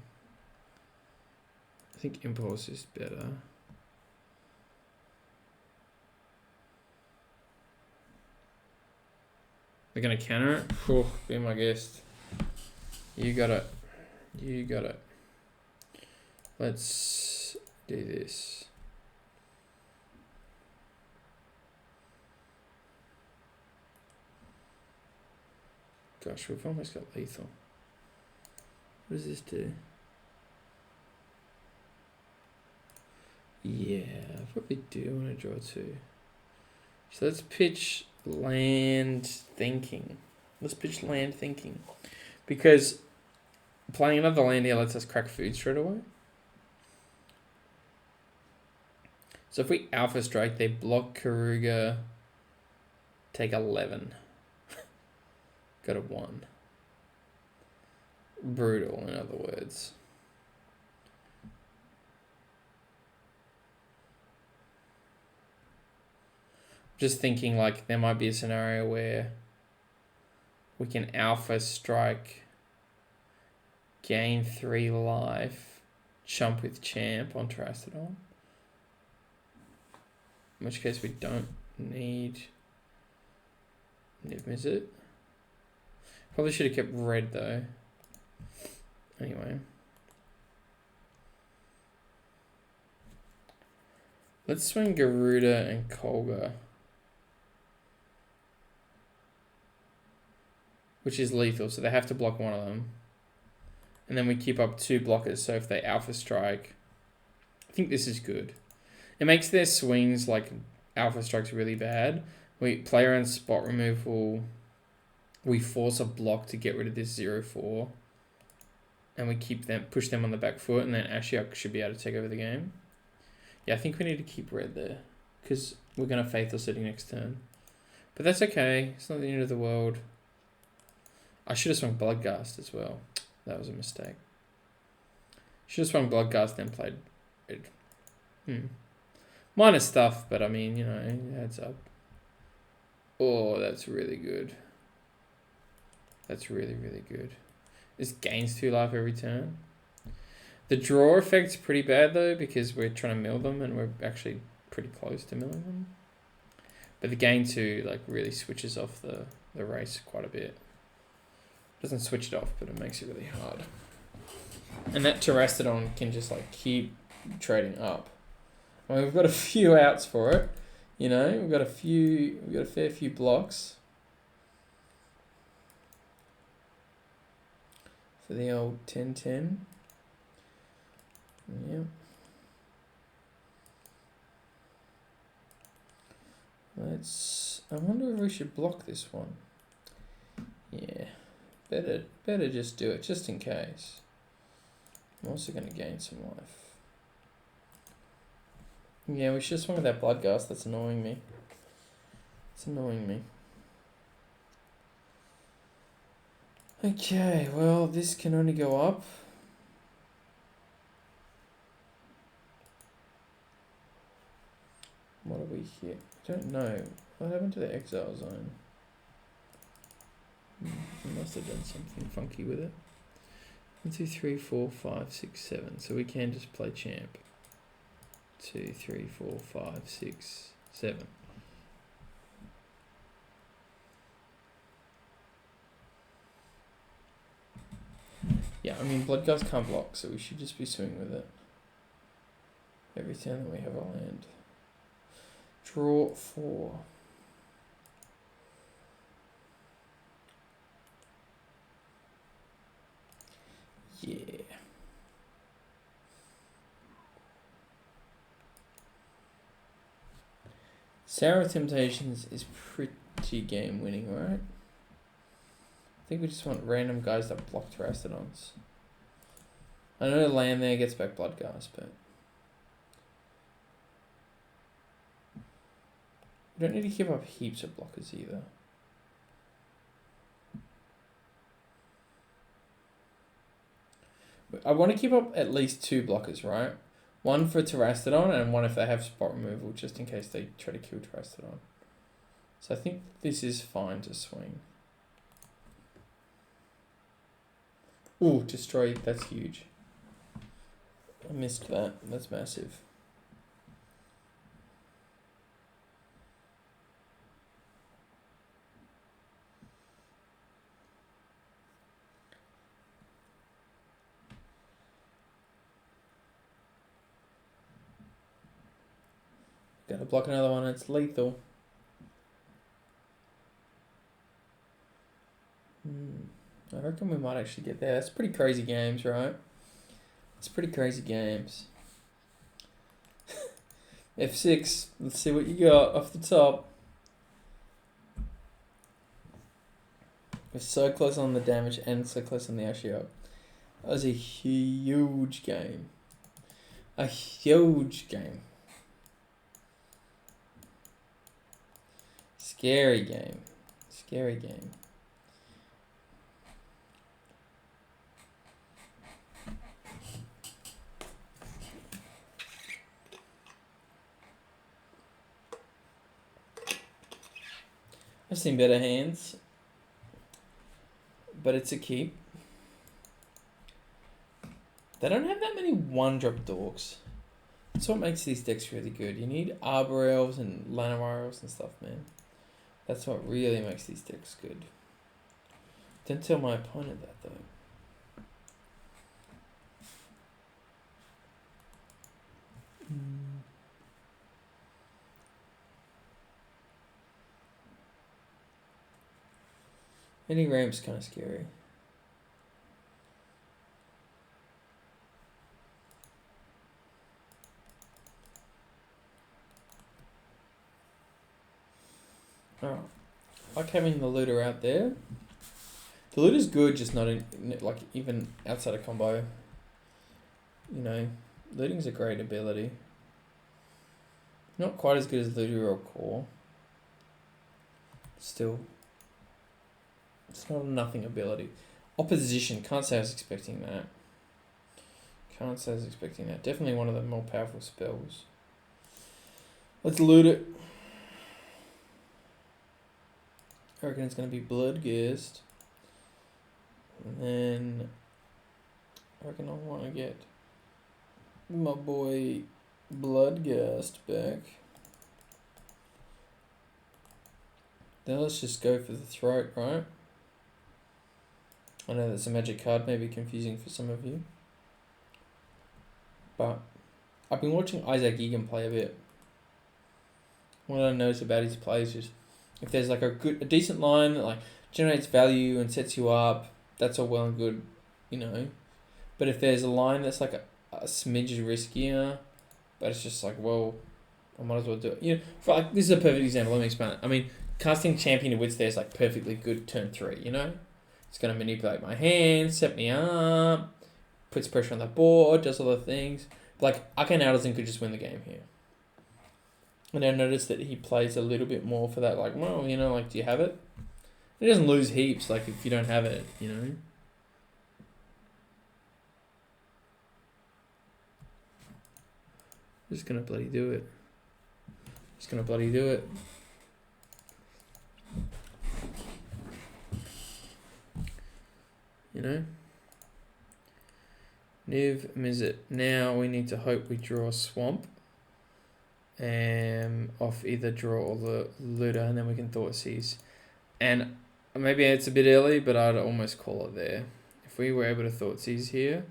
I think Impulse is better. They're gonna counter it? Oh, be my guest. You got it. You got it. Let's do this. Gosh, we've almost got lethal. What does this do? Yeah, I probably do want to draw 2. So let's pitch land thinking. Because playing another land here lets us crack food straight away. So if we Alpha Strike, they block Karuga, take 11. Got a 1. Brutal, in other words. Just thinking like there might be a scenario where we can Alpha Strike, gain 3 life, chump with Champ on Terastodon. In which case we don't need Niv Mizzet. Probably should have kept red though. Anyway. Let's swing Garuda and Kolga. Which is lethal, so they have to block one of them. And then we keep up 2 blockers, so if they Alpha Strike, I think this is good. It makes their swings like Alpha Strikes really bad. We play around spot removal, we force a block to get rid of this 0-4. And we keep them, push them on the back foot, and then Ashiok should be able to take over the game. Yeah, I think we need to keep red there, because we're going to Faithful Setting next turn. But that's okay, it's not the end of the world. I should have swung Bloodghast as well. That was a mistake. Should have swung Bloodghast, then played red. Minor stuff, but I mean, you know, it adds up. Oh, that's really good. That's really, really good. This gains 2 life every turn. The draw effect's pretty bad though, because we're trying to mill them and we're actually pretty close to milling them. But the gain 2 like really switches off the race quite a bit. Doesn't switch it off, but it makes it really hard. And that Terastodon can just like keep trading up. I mean, we've got a few outs for it. You know, we've got a fair few blocks. For the old 10-10. Yep. I wonder if we should block this one. Yeah. Better just do it, just in case. I'm also going to gain some life. Yeah, we should have swung with that Bloodghast. That's annoying me. It's annoying me. Okay, well, this can only go up. What are we here? I don't know. What happened to the Exile Zone? We must have done something funky with it. 1, 2, 3, 4, 5, 6, 7. So we can just play Champ. 2, 3, 4, 5, 6, 7. Yeah, I mean, Bloodghast can't block, so we should just be swinging with it. Every time that we have a land. Draw 4. Yeah. Sour Temptations is pretty game winning, right? I think we just want random guys that block Terastodons. I know the land there gets back Bloodghast, but we don't need to keep up heaps of blockers either. I want to keep up at least 2 blockers, right? One for Terastodon and one if they have spot removal, just in case they try to kill Terastodon. So I think this is fine to swing. Ooh, destroy, that's huge. I missed that, that's massive. Gotta block another one, it's lethal. I reckon we might actually get there. That's pretty crazy games, right? It's pretty crazy games. F6, let's see what you got off the top. We're so close on the damage and so close on the Ashiok. That was a huge game. A huge game. Scary game. Scary game. I've seen better hands, but it's a keep. They don't have that many one-drop dorks. That's what makes these decks really good. You need Arbor Elves and Llanowar Elves and stuff, man. That's what really makes these decks good. Don't tell my opponent that, though. Any ramp's kind of scary. Alright. I like having the looter out there. The looter's good, just not in, like, even outside of combo. You know, looting's a great ability. Not quite as good as looter or core. Still. It's not a nothing ability. Opposition, can't say I was expecting that. Can't say I was expecting that. Definitely one of the more powerful spells. Let's loot it. I reckon it's going to be Bloodghast. And then I reckon I want to get my boy Bloodghast back. Then let's just go for the throat, right? I know that's a magic card, maybe confusing for some of you. But I've been watching Isaac Egan play a bit. What I notice about his play is just if there's like a decent line that like generates value and sets you up, that's all well and good, you know. But if there's a line that's like a smidge riskier, but it's just like, well, I might as well do it. You know, for like this is a perfect example. Let me explain it. I mean, casting Champion of Wits there is like perfectly good turn 3. You know, it's gonna manipulate my hand, set me up, puts pressure on the board, does all the things. Like Arcane Artisan could just win the game here. And I noticed that he plays a little bit more for that, like, well, you know, like, do you have it? He doesn't lose heaps, like, if you don't have it, you know? Just gonna bloody do it. Just gonna bloody do it. You know? Niv Mizzet. Now we need to hope we draw a Swamp. Off either draw or the looter, and then we can Thoughtseize. And maybe it's a bit early, but I'd almost call it there. If we were able to Thoughtseize here,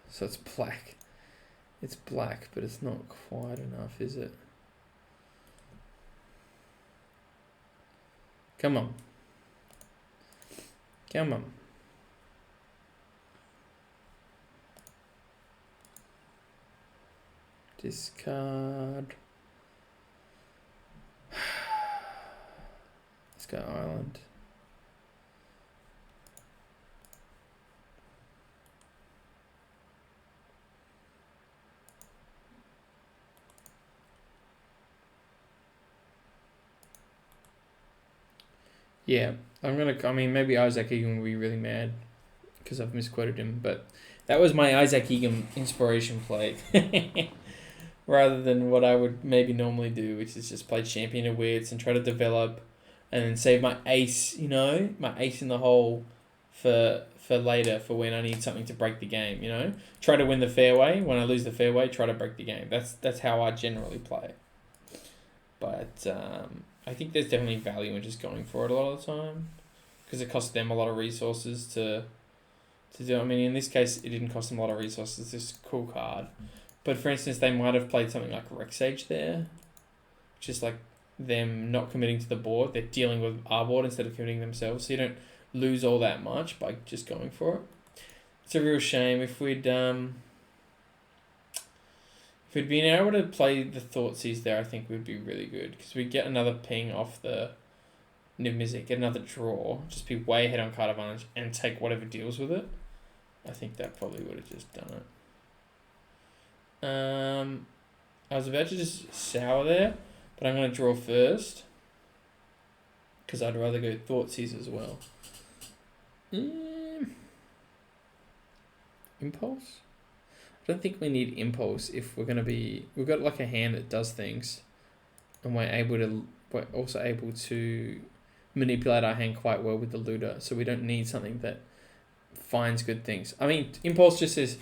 so it's black. It's black, but it's not quite enough, is it? Come on. Come on. Discard. Let's go Island. Yeah, I mean, maybe Isaac Egan will be really mad because I've misquoted him, but that was my Isaac Egan inspiration play. Rather than what I would maybe normally do, which is just play Champion of Wits and try to develop and then save my ace, you know, my ace in the hole for later, for when I need something to break the game, you know. Try to win the fairway. When I lose the fairway, try to break the game. That's how I generally play. But I think there's definitely value in just going for it a lot of the time because it costs them a lot of resources to do. I mean, in this case, it didn't cost them a lot of resources. It's just a cool card. But for instance, they might have played something like Rexage there, which is like them not committing to the board. They're dealing with our board instead of committing themselves. So you don't lose all that much by just going for it. It's a real shame. If we'd been able to play the Thoughtseize there, I think we'd be really good because we'd get another ping off the Niv Mizzet, get another draw, just be way ahead on card advantage and take whatever deals with it. I think that probably would have just done it. I was about to just sour there, But I'm going to draw first. Because I'd rather go Thoughtseize as well. Impulse? I don't think we need Impulse if we're going to be... We've got like a hand that does things. And we're also able to manipulate our hand quite well with the looter. So we don't need something that finds good things. I mean, Impulse just says...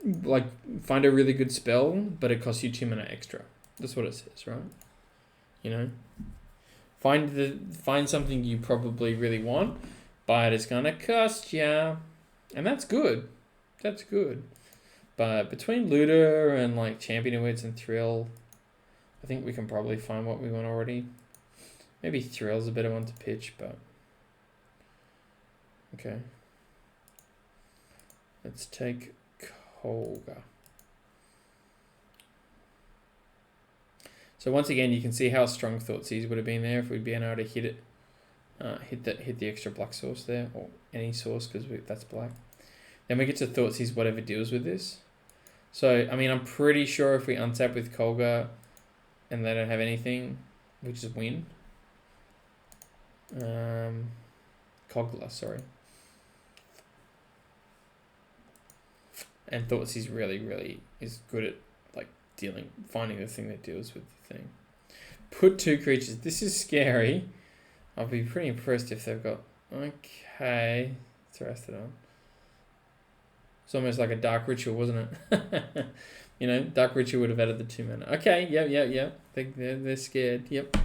Like, find a really good spell, but it costs you 2 mana extra. That's what it says, right? You know? Find something you probably really want, but it's gonna cost ya. And that's good. That's good. But between Looter and like Champion of Wits and Thrill, I think we can probably find what we want already. Maybe Thrill's a better one to pitch, but... Okay. Let's take Kolga. So once again, you can see how strong Thoughtseize would have been there if we'd been able to hit it, hit the extra black source there, or any source because that's black. Then we get to Thoughtseize whatever deals with this. So I mean, I'm pretty sure if we untap with Kolga, and they don't have anything, we just win. Kogla, sorry. And Thoughtseize really is good at finding the thing that deals with the thing. Put 2 creatures. This is scary. I'll be pretty impressed if they've got... Okay. Terastodon. It's almost like a Dark Ritual, wasn't it? You know, Dark Ritual would have added the 2 mana. Okay, yep. They're scared. Yep.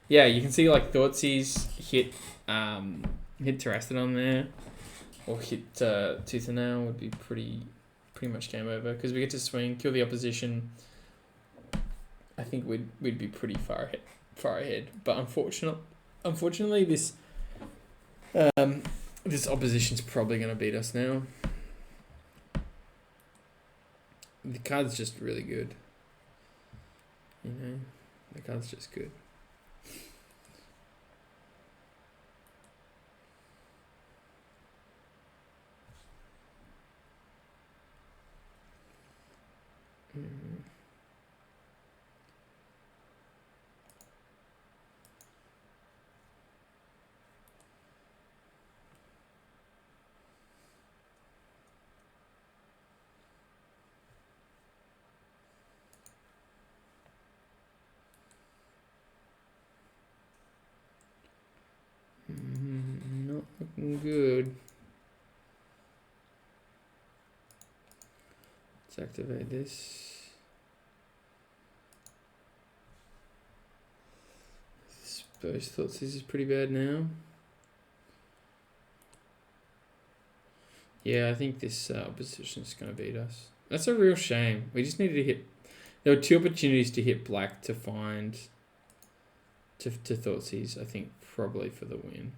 Yeah, you can see like Thoughtseize hit Terastodon there. Or hit Tooth and Nail would be pretty much game over because we get to swing, kill the opposition. I think we'd be pretty far ahead. But unfortunately, this opposition's probably going to beat us now. The card's just really good. You know, the card's just good. Not looking good. Let's activate this. Suppose Thoughtseize is pretty bad now. Yeah, I think this opposition is going to beat us. That's a real shame. We just needed to hit... There were 2 opportunities to hit black to find... To Thoughtseize, I think, probably for the win.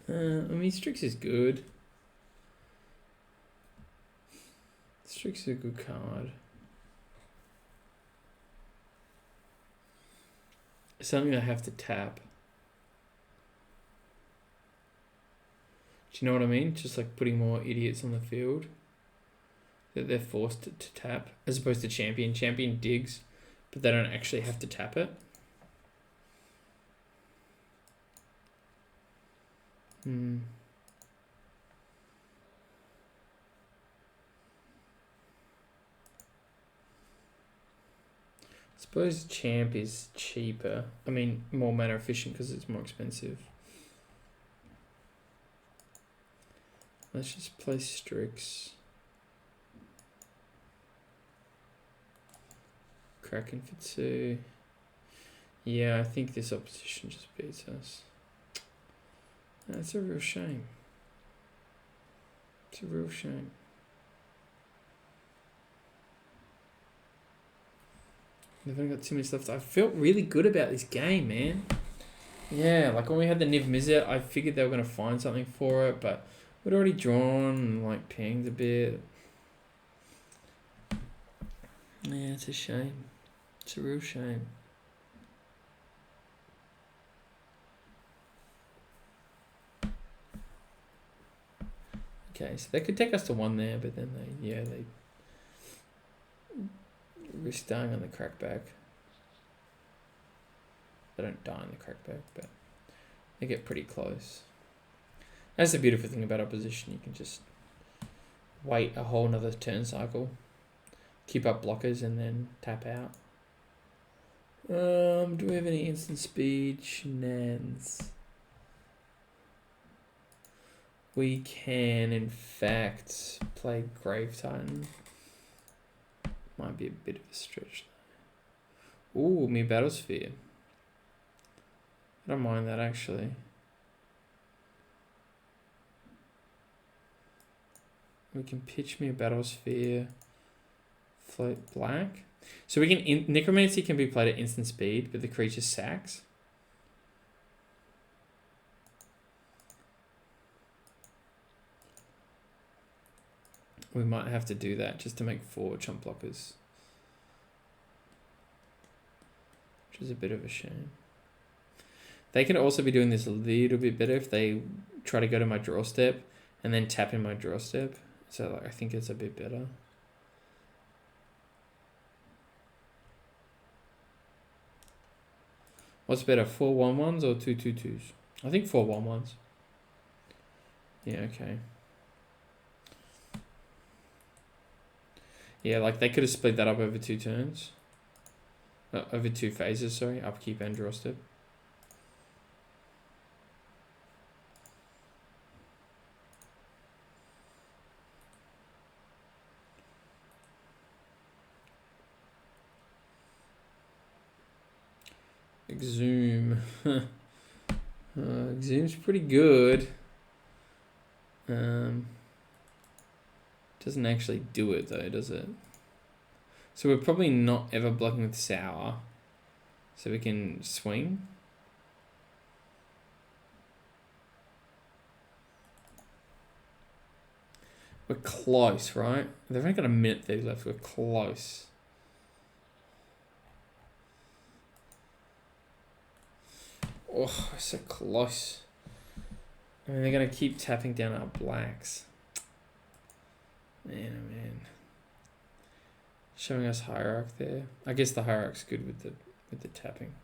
I mean, Strix is good. Strix is a good card. It's something I have to tap. Do you know what I mean? Just like putting more idiots on the field that they're forced to tap, as opposed to Champion. Champion digs, but they don't actually have to tap it. Suppose Champ is cheaper. I mean, more mana efficient because it's more expensive. Let's just play Strix. Kraken for 2. Yeah, I think this opposition just beats us. That's a real shame. It's a real shame. They've only got 2 minutes left. I felt really good about this game, man. Yeah, like when we had the Niv Mizzet, I figured they were going to find something for it, but we'd already drawn and like pinged a bit. Yeah, it's a shame. It's a real shame. Okay, so they could take us to 1 there, but then they risk dying on the crackback. They don't die on the crackback, but they get pretty close. That's the beautiful thing about opposition. You can just wait a whole nother turn cycle, keep up blockers, and then tap out. Do we have any instant speed shenanigans? We can, in fact, play Grave Titan. Might be a bit of a stretch. Ooh, me Battlesphere. I don't mind that, actually. We can pitch me a Battlesphere. Float black. So we can... Necromancy can be played at instant speed, but the creature sacks. We might have to do that just to make 4 chump blockers. Which is a bit of a shame. They can also be doing this a little bit better if they try to go to my draw step and then tap in my draw step. So like, I think it's a bit better. What's better, 4 1/1s or 2 2/2s? I think 4 1/1s. Yeah, okay. Yeah, like they could have split that up over 2 turns. Over 2 phases, sorry. Upkeep and draw step. Exhume. Exhume's pretty good. Doesn't actually do it though, does it? So we're probably not ever blocking with Sour. So we can swing. We're close, right? They've only got a minute 30 left. We're close. Oh, we're so close. I mean, they're going to keep tapping down our blacks. Man, oh man. Showing us Hierarch there. I guess the Hierarch's good with the tapping.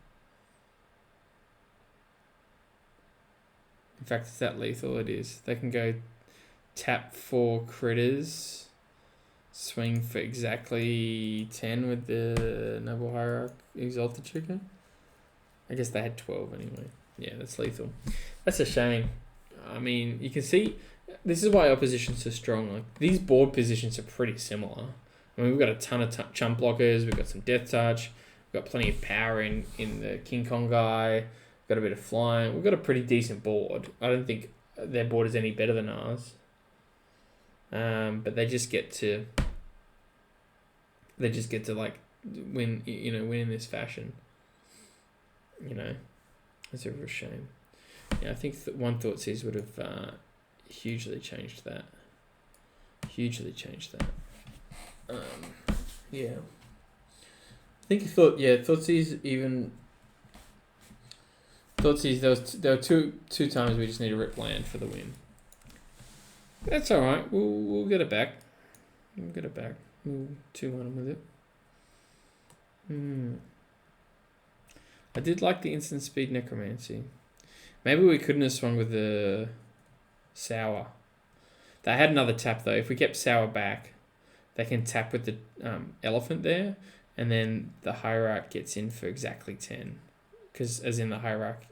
In fact, it's that lethal it is. They can go tap 4 critters, swing for exactly 10 with the Noble Hierarch Exalted trigger. I guess they had 12 anyway. Yeah, that's lethal. That's a shame. I mean, you can see this is why opposition's so strong. Like these board positions are pretty similar. I mean, we've got a ton of chump blockers. We've got some death touch. We've got plenty of power in the King Kong guy. We've got a bit of flying. We've got a pretty decent board. I don't think their board is any better than ours. But they just get to like win. You know, win in this fashion. You know, it's a real shame. Yeah, I think one Thoughtseize would have hugely changed that. Yeah. I think Thoughtseize even... Thoughtseize, there were two times we just need to rip land for the win. That's alright, we'll get it back. We'll 2-1 with it. I did like the instant speed necromancy. Maybe we couldn't have swung with the Sour. They had another tap though. If we kept Sour back, they can tap with the elephant there, and then the Hierarch gets in for exactly 10. Because as in the Hierarch,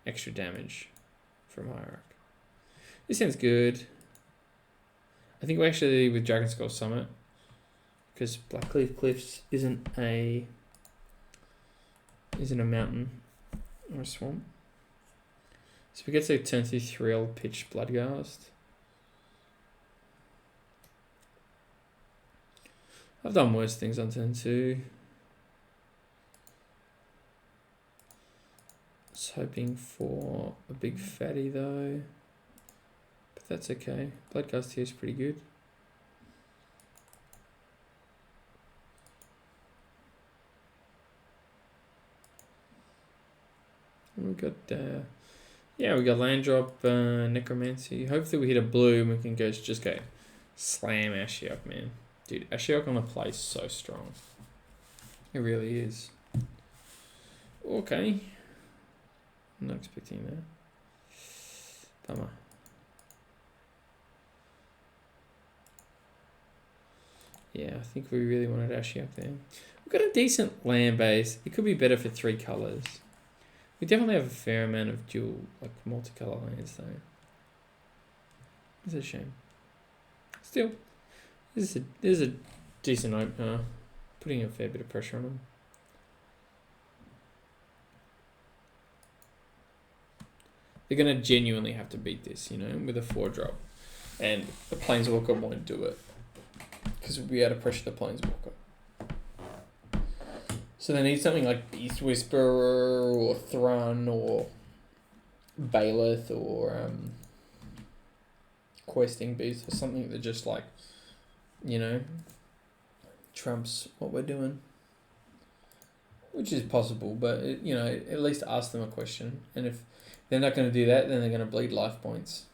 extra damage from Hierarch. This sounds good. I think we're actually with Dragon Skull Summit, because Blackleaf Cliffs isn't a mountain or a swamp. So we get to turn 3 I'll pitch Bloodghast. I've done worse things on turn 2. I was hoping for a big fatty though. But that's okay. Bloodghast here is pretty good. We got yeah, we got land drop, necromancy. Hopefully we hit a blue and we can just go slam Ashiok, man. Dude, Ashiok on the play is so strong. It really is. Okay. I'm not expecting that. Bummer. Yeah, I think we really wanted Ashiok there. We've got a decent land base. It could be better for 3 colours. We definitely have a fair amount of dual, like, multicolour lands, though. It's a shame. Still, this is a decent opener. Putting a fair bit of pressure on them. They're going to genuinely have to beat this, you know, with a 4-drop. And the Planeswalker won't do it. Because we'll be able to pressure the Planeswalker. So they need something like Beast Whisperer or Thrun or Baelith or Questing Beast or something that just, like, you know, trumps what we're doing. Which is possible, but, you know, at least ask them a question. And if they're not going to do that, then they're going to bleed life points.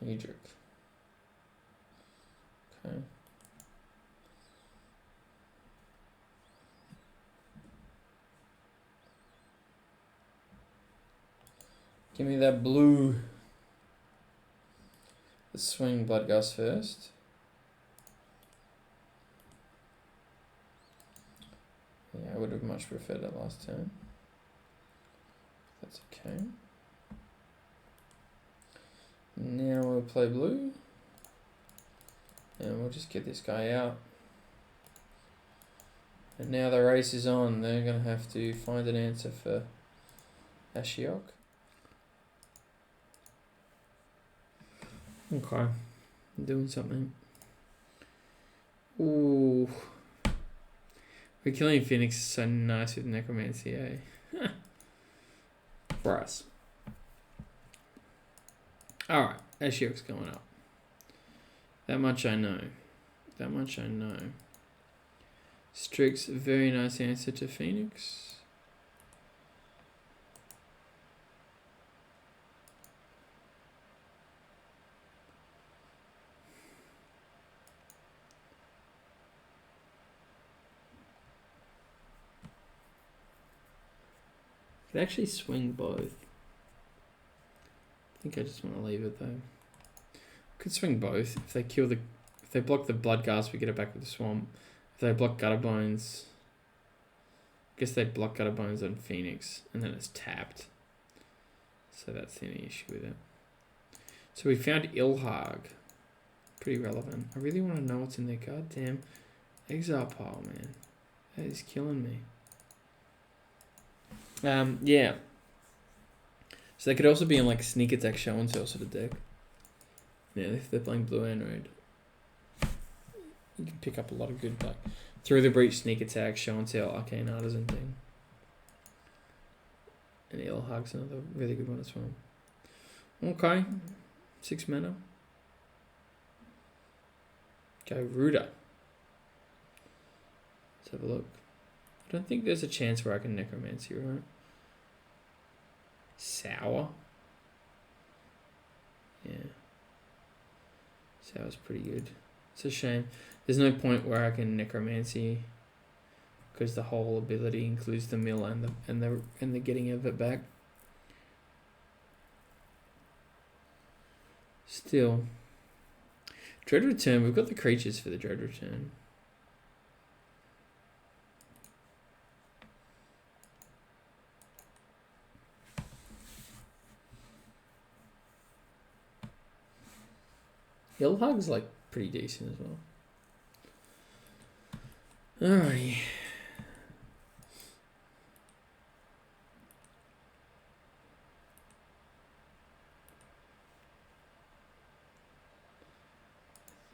Edric. Okay. Give me that blue. Let's swing Bloodgust first. Yeah, I would have much preferred that last turn. That's okay. Now we'll play blue. And we'll just get this guy out. And now the race is on. They're going to have to find an answer for Ashiok. Okay. I'm doing something. Ooh. We're killing Phoenix is so nice with Necromancy, eh? For us. Alright, Ashiok's going up. That much I know. That much I know. Strix, very nice answer to Phoenix. Could actually swing both. I think I just want to leave it though. Could swing both. If they kill if they block the Bloodghast, we get it back with the Swamp. If they block Gutterbones, I guess they block Gutterbones on Phoenix, and then it's tapped. So that's the only issue with it. So we found Ilhag. Pretty relevant. I really want to know what's in their goddamn exile pile, man. That is killing me. Yeah. So they could also be in like sneak attack, show and tell sort of deck. Yeah, if they're playing blue and red, you can pick up a lot of good like through the breach, sneak attack, show and tell, arcane artisan thing. And Ilhag's another really good one as well. Okay, 6 mana. Go Ruda. Let's have a look. I don't think there's a chance where I can Necromancy, right? Sour. Yeah. Sour's pretty good. It's a shame. There's no point where I can Necromancy because the whole ability includes the mill and the getting of it back. Still. Dread Return, we've got the creatures for the Dread Return. Ilhag's like pretty decent as well. Alrighty.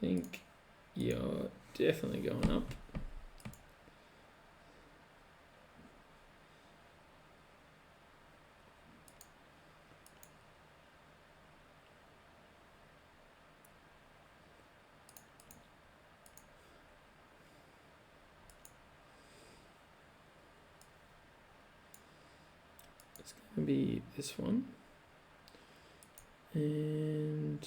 I think you're definitely going up. It's going to be this one. And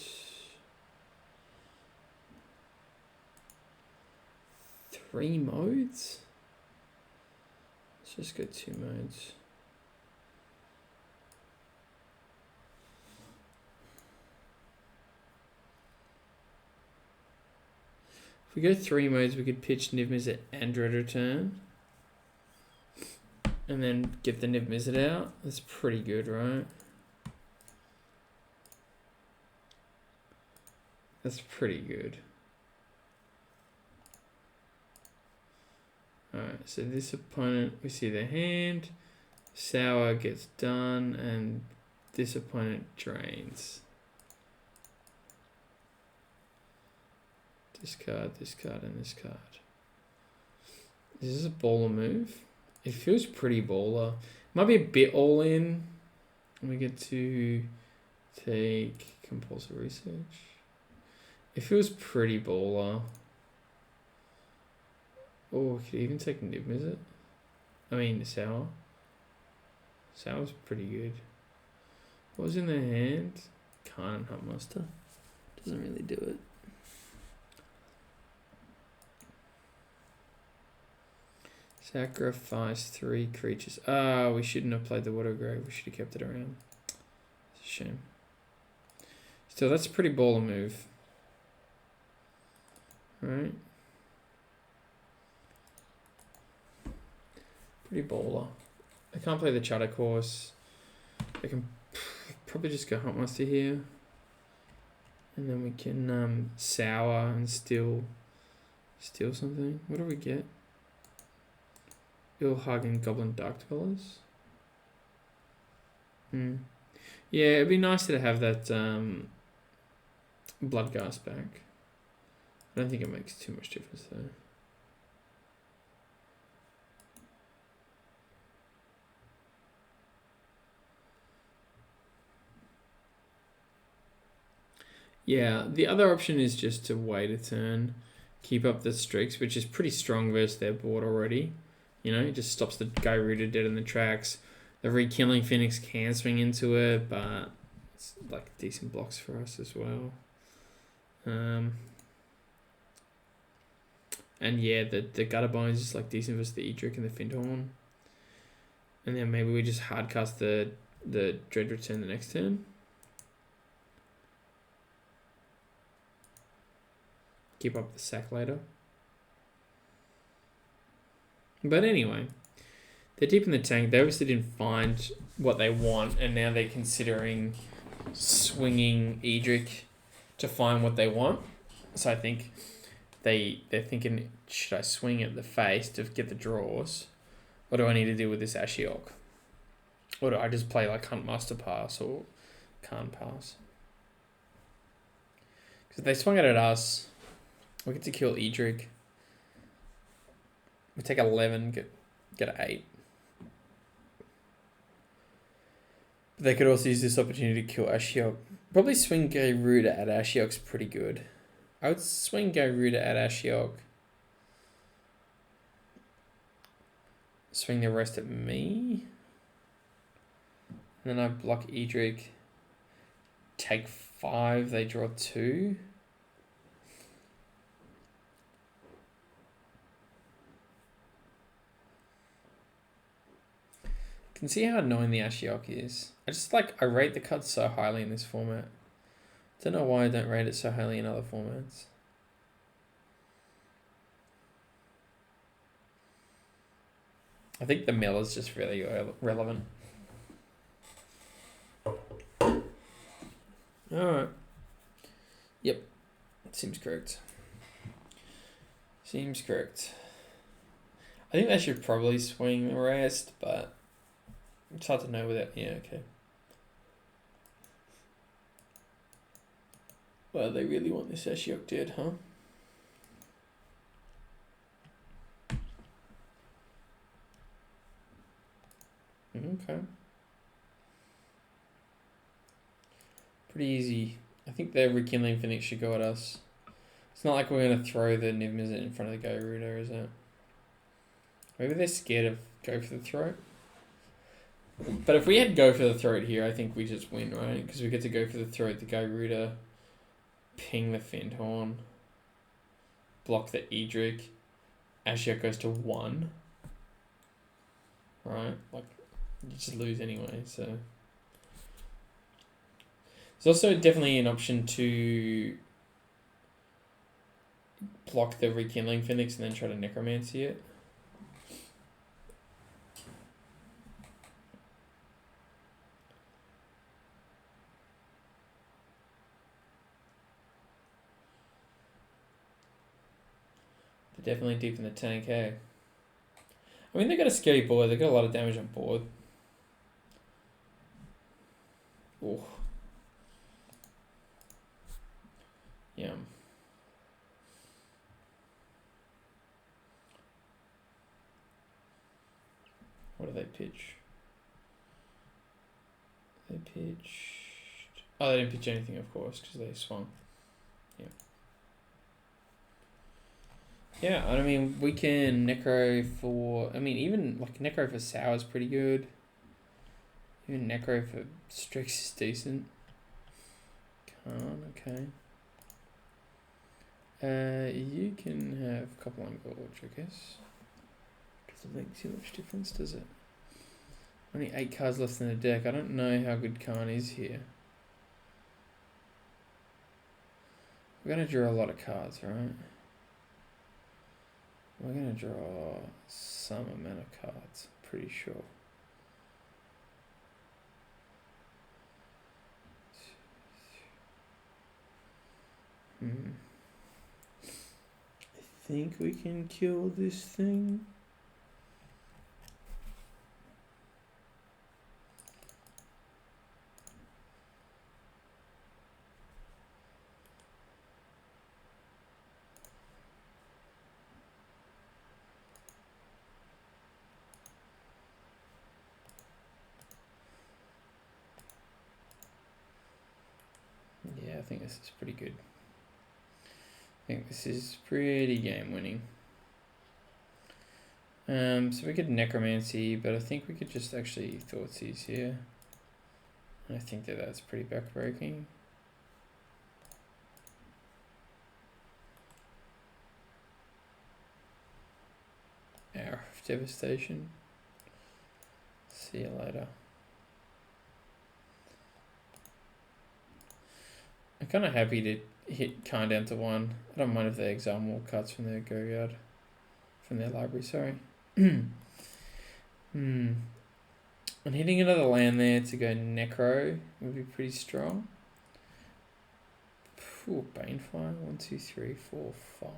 3 modes. Let's just go 2 modes. If we go 3 modes, we could pitch Niv Mizzet and Dread Return. And then get the Niv Mizzet out. That's pretty good, right? That's pretty good. Alright, so this opponent, we see their hand. Sour gets done, and this opponent drains. Discard, discard, and discard. Is this a baller move? It feels pretty baller. Might be a bit all in. We get to take compulsive research. It feels pretty baller. Oh, we could even take Niv Mizzet. I mean, Sour. Sour's pretty good. What was in their hand? Khan and Huntmaster. Doesn't really do it. Sacrifice 3 creatures. Ah, we shouldn't have played the Water Grave. We should have kept it around. It's a shame. Still, that's a pretty baller move. Right? Pretty baller. I can't play the Charter Course. I can probably just go Huntmaster here. And then we can Sour and steal something. What do we get? Ilhug and Goblin Dark Dwellers. Yeah, it'd be nice to have that Bloodghast back. I don't think it makes too much difference though. Yeah, the other option is just to wait a turn, keep up the streaks, which is pretty strong versus their board already. You know, it just stops the Guy Rooter dead in the tracks. The Rekilling Phoenix can swing into it, but it's like decent blocks for us as well. And yeah, the Gutter Bones is like decent versus the Edric and the Findhorn. And then maybe we just hardcast the Dread Return the next turn. Keep up the sack later. But anyway, they're deep in the tank. They obviously didn't find what they want, and now they're considering swinging Edric to find what they want. So I think they're thinking, should I swing at the face to get the draws? What do I need to do with this Ashiok? Or do I just play like Huntmaster pass or Khan pass? Because if they swung it at us, we get to kill Edric. We take 11, get an 8. But they could also use this opportunity to kill Ashiok. Probably swing Garuda at Ashiok's pretty good. I would swing Garuda at Ashiok. Swing the rest at me. And then I block Edric. Take 5, they draw 2. Can see how annoying the Ashiok is. I rate the card so highly in this format. Don't know why I don't rate it so highly in other formats. I think the mill is just really relevant. Alright. Yep. Seems correct. Seems correct. I think they should probably swing the rest, but it's hard to know without... Yeah, okay. Well, they really want this Ashiok dead, huh? Okay. Pretty easy. I think their Rekindling Phoenix should go at us. It's not like we're going to throw the Niv Mizzet in front of the Garuda, is it? Maybe they're scared of go for the throw. But if we had go for the throat here, I think we just win, right? Because we get to go for the throat, the Gyruda, ping the Findhorn, block the Edric, Ashiok goes to 1. Right? Like, you just lose anyway, so. There's also definitely an option to block the Rekindling Phoenix and then try to Necromancy it. They're definitely deep in the tank, hey? I mean, they got a scary board. They got a lot of damage on board. Oh. Yum. What do they pitch? They pitched... Oh, they didn't pitch anything, of course, because they swung. Yeah. Yeah, I mean, we can Necro for... I mean, even, like, Necro for Sour is pretty good. Even Necro for Strix is decent. Can't, okay. You can have Couple on Gorge, I guess. Doesn't make too much difference, does it? Only 8 cards left in the deck. I don't know how good Khan is here. We're going to draw a lot of cards, right? We're going to draw some amount of cards, pretty sure. I think we can kill this thing. Yeah, I think this is pretty good. I think this is pretty game winning. So we could Necromancy, but I think we could just actually Thoughtseize here. I think that that's pretty backbreaking. Hour of Devastation. See you later. I'm kind of happy to hit Khan down to 1. I don't mind if they exile more cards from their graveyard. From their library, sorry. And hitting another land there to go Necro would be pretty strong. Ooh, Banefire. 1, 2, 3, 4, 5.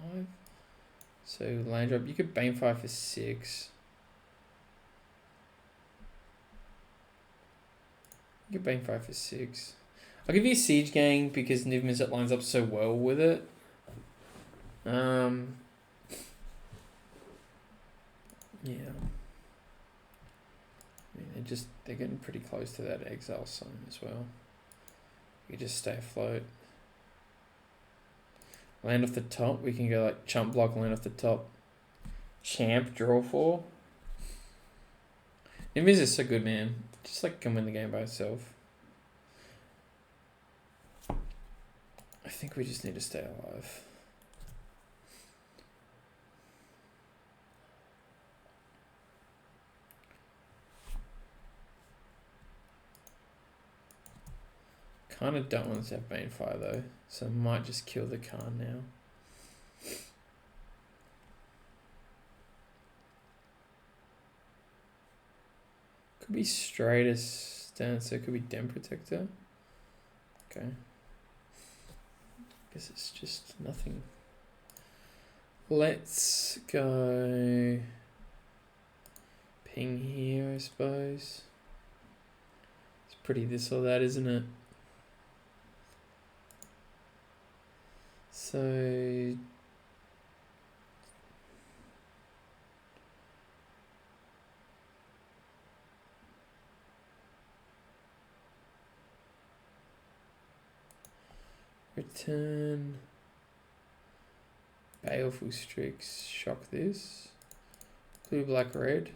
So land drop. You could Banefire for 6. You could Banefire for 6. I'll give you Siege Gang because Niv Mizzet lines up so well with it. Yeah. I mean, they're getting pretty close to that exile summon as well. We just stay afloat. Land off the top. We can go like chump block, land off the top. Champ, draw 4. Niv Mizzet is so good, man. Just like can win the game by itself. I think we just need to stay alive. Kind of don't want to have Banefire though, so I might just kill the Khan now. Could be straight as stance, so it could be Den Protector. Okay. Guess it's just nothing. Let's go ping here, I suppose. It's pretty this or that, isn't it? So return Baleful Strix, shock this. Blue, black, red.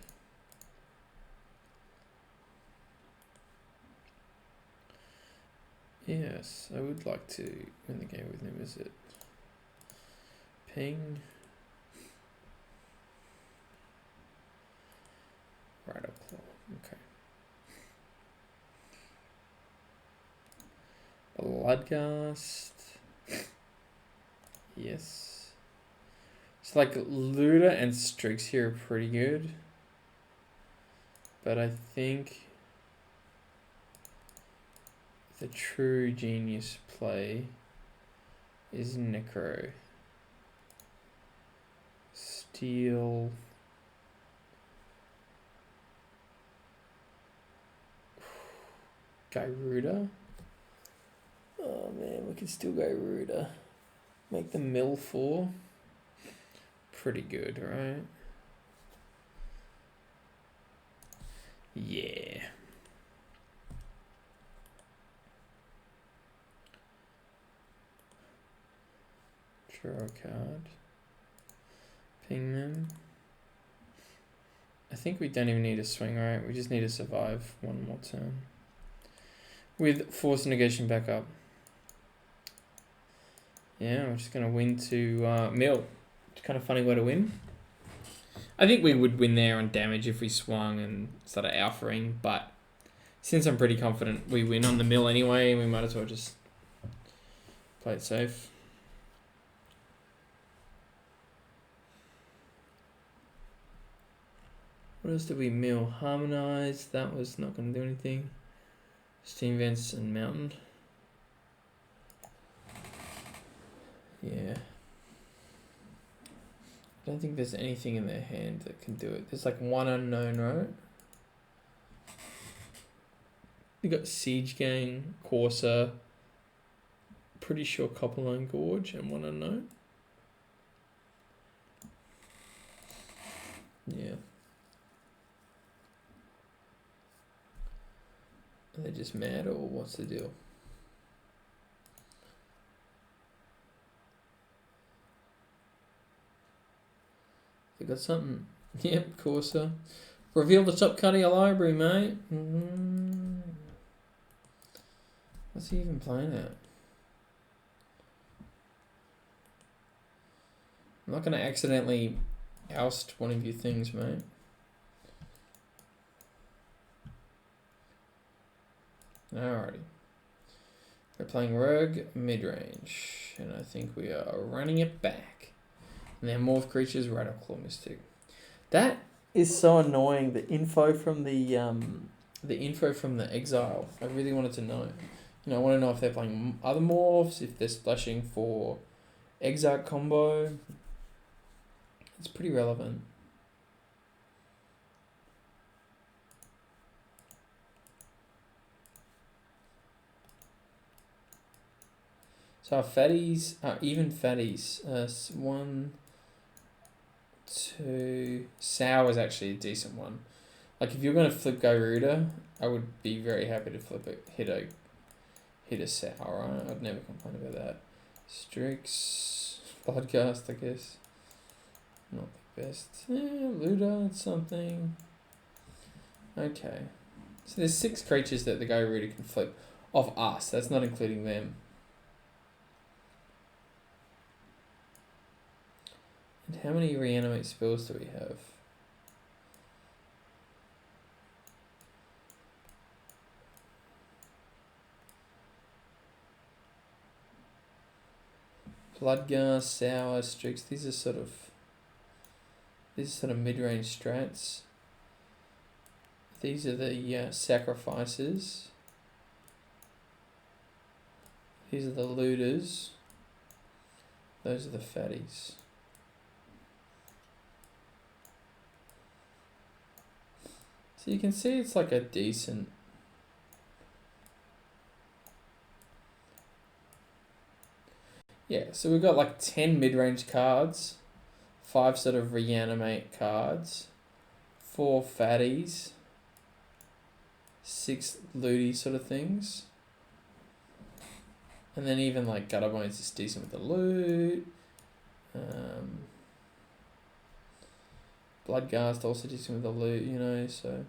Yes, I would like to win the game with him. Is it ping? Right up claw. Okay. Bloodgast. Yes. It's like Luda and Strix here are pretty good. But I think the true genius play is Necro. Steel. Garuda. Oh man, we can still go Ruda. Make the mill 4. Pretty good, right? Yeah. Draw a card. Ping them. I think we don't even need a swing, right? We just need to survive one more turn. With force negation back up. Yeah, we're just going to win to mill. It's kind of funny way to win. I think we would win there on damage if we swung and started alphaing, but since I'm pretty confident we win on the mill anyway, we might as well just play it safe. What else did we mill? Harmonize. That was not going to do anything. Steam vents and mountain. Yeah. I don't think there's anything in their hand that can do it. There's like one unknown, right? We got Siege Gang, Corsa, pretty sure Copperline Gorge, and one unknown. Yeah. Are they just mad or what's the deal? They got something. Yep, Corsa. Reveal the top card of your library, mate. What's he even playing at? I'm not going to accidentally oust one of your things, mate. Alrighty. We're playing Rogue mid-range, and I think we are running it back. And they're morph creatures, Rattleclaw Mystic. That is so annoying. The info from the exile. I really wanted to know. You know, I want to know if they're playing other morphs, if they're splashing for exile combo. It's pretty relevant. So our fatties are even fatties. 1, 2. Sour is actually a decent one. Like if you're gonna flip Garuda, I would be very happy to flip it. Hit a sour. Right? I'd never complain about that. Strix, Bloodcast, I guess. Not the best. Yeah, Luda, something. Okay. So there's 6 creatures that the Garuda can flip off us. That's not including them. And how many reanimate spells do we have? Bloodgast, Sour, Strix. These are sort of mid-range strats. These are the sacrifices. These are the looters. Those are the fatties. So you can see it's like a decent... Yeah, so we've got like 10 mid-range cards, 5 sort of reanimate cards, 4 fatties, 6 looty sort of things. And then even like Gutterbones is decent with the loot. Bloodgast also decent with the loot, you know, so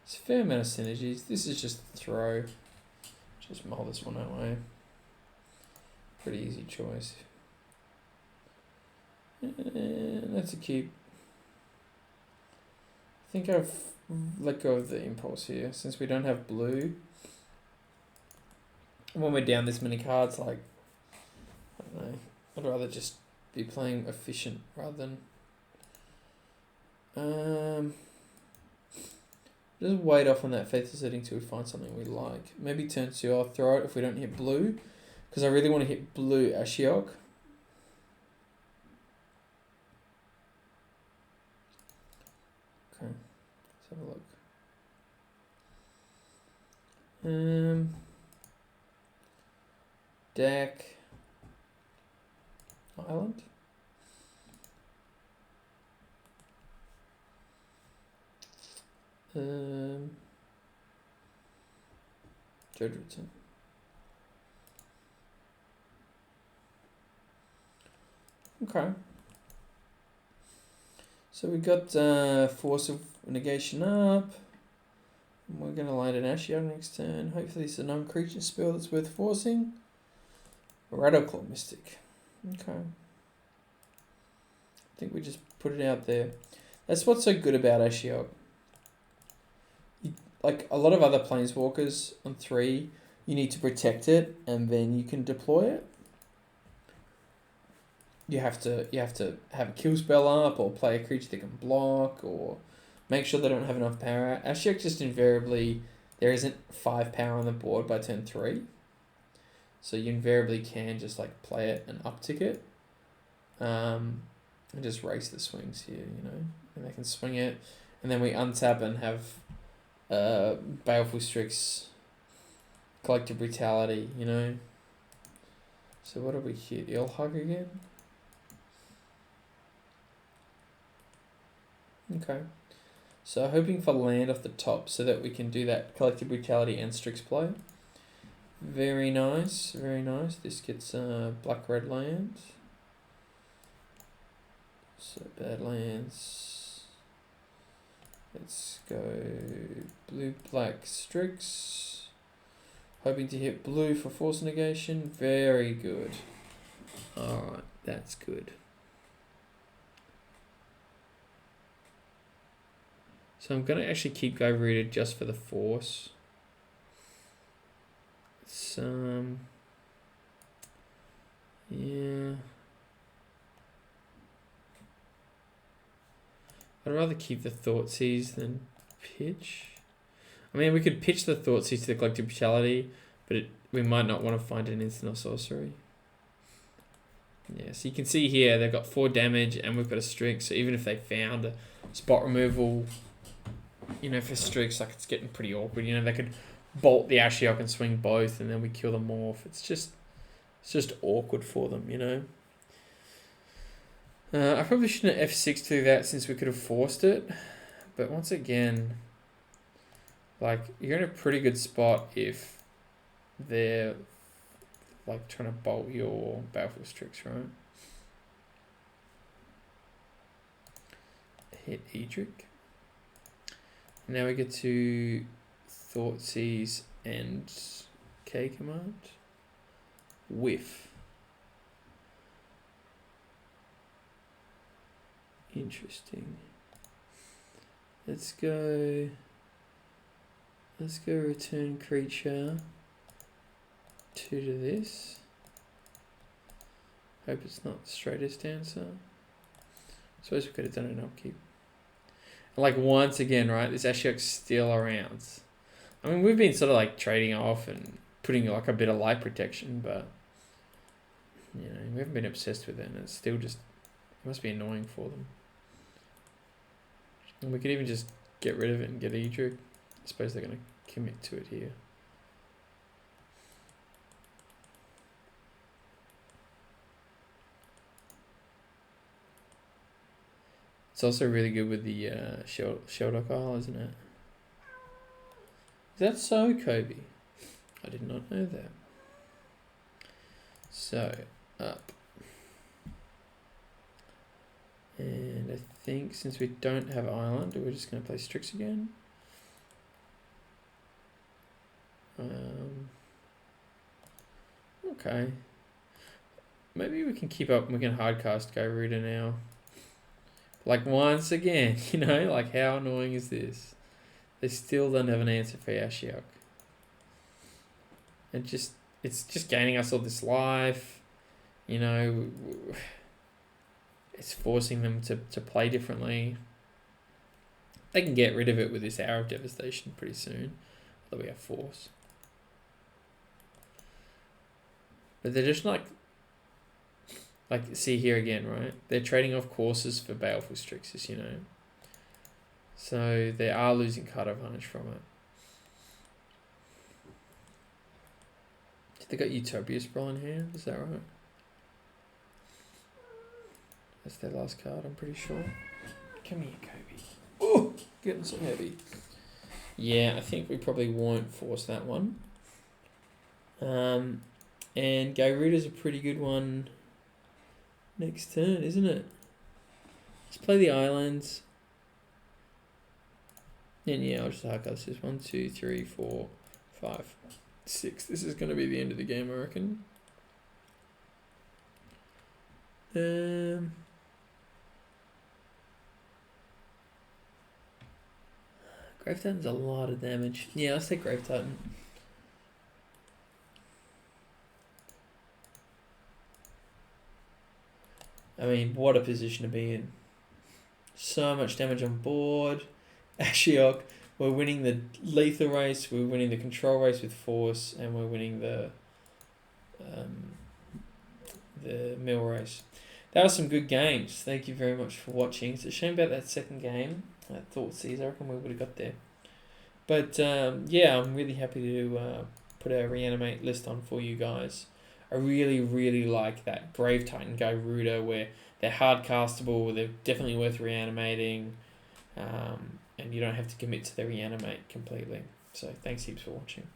it's a fair amount of synergies. This is just the throw. Just mull this one away. Pretty easy choice. And that's a keep. I think I've let go of the impulse here since we don't have blue. When we're down this many cards, like, I don't know, I'd rather just be playing efficient rather than just wait off on that faithful setting till we find something we like. Maybe turn 2 I'll throw it if we don't hit blue, because I really want to hit blue Ashiok. Okay, let's have a look. Deck Island. Jedgerton. Okay. So we got Force of Negation up. And we're going to light an Ashiok next turn. Hopefully it's a non-creature spell that's worth forcing. Rattleclaw Mystic. Okay. I think we just put it out there. That's what's so good about Ashiok. Like a lot of other planeswalkers on 3, you need to protect it and then you can deploy it. You have to have a kill spell up or play a creature that can block or make sure they don't have enough power. Ashiok just invariably, there isn't 5 power on the board by turn 3. So you invariably can just like play it and uptick it. And just race the swings here, you know. And they can swing it. And then we untap and have Baleful Strix, Collective Brutality, you know. So what do we hit? Ilhug again? Okay. So hoping for land off the top so that we can do that Collective Brutality and Strix play. Very nice, very nice. This gets black-red land. So bad lands. Let's go blue-black Strix. Hoping to hit blue for Force Negation. Very good. Alright, that's good. So I'm going to actually keep Go Rooted just for the Force. It's, yeah. I'd rather keep the Thoughtseize than pitch. I mean, we could pitch the Thoughtseize to the Collective Brutality, but we might not want to find an instant or sorcery. Yeah, so you can see here, they've got 4 damage and we've got a Strix, so even if they found a spot removal, you know, for Strix, like it's getting pretty awkward. You know, they could bolt the Ashiok and swing both and then we kill them off. It's just awkward for them, you know. I probably shouldn't have F6 to do that since we could have forced it. But once again, like, you're in a pretty good spot if they're, like, trying to bolt your Baleful Strix, right? Hit Edric. Now we get to Thoughtseize and K command. Whiff. Interesting. Let's go return creature 2 to this. Hope it's not straightest answer. Suppose we could have done an upkeep. And like once again, right, this Ashiok's still around. I mean, we've been sort of like trading off and putting like a bit of light protection, but you know, we haven't been obsessed with it and it's still just, it must be annoying for them. And we could even just get rid of it and get Edric. I suppose they're going to commit to it here. It's also really good with the Sheldok Isle, isn't it? Is that so, Kobe? I did not know that. So, up. And I think since we don't have Island, we're just going to play Strix again. Okay. Maybe we can keep up. We can hardcast Go Rooter now. Like, once again, you know, like, how annoying is this? They still don't have an answer for Ashiok. It's just gaining us all this life. You know, it's forcing them to play differently. They can get rid of it with this Hour of Devastation pretty soon. Although we have Force. But they're just like, see here again, right? They're trading off courses for Baleful Strixes, you know. So they are losing card advantage from it. They got Utopia Sprawl in here, is that right? That's their last card, I'm pretty sure. Come here, Kobe. Oh, getting so heavy. Yeah, I think we probably won't force that one. And Gairuda's a pretty good one next turn, isn't it? Let's play the islands. And yeah, I'll just hardcast this. 1, 2, 3, 4, 5, 6. This is going to be the end of the game, I reckon. Grave Titan's a lot of damage. Yeah, let's take Grave Titan. I mean, what a position to be in. So much damage on board. Ashiok, we're winning the lethal race, we're winning the control race with Force, and we're winning the mill race. That was some good games. Thank you very much for watching. It's a shame about that second game. I thought Caesar, I reckon we would have got there. But yeah, I'm really happy to put a Reanimate list on for you guys. I really, really like that Grave Titan Go Rooter where they're hard castable, they're definitely worth reanimating, and you don't have to commit to the reanimate completely. So thanks heaps for watching.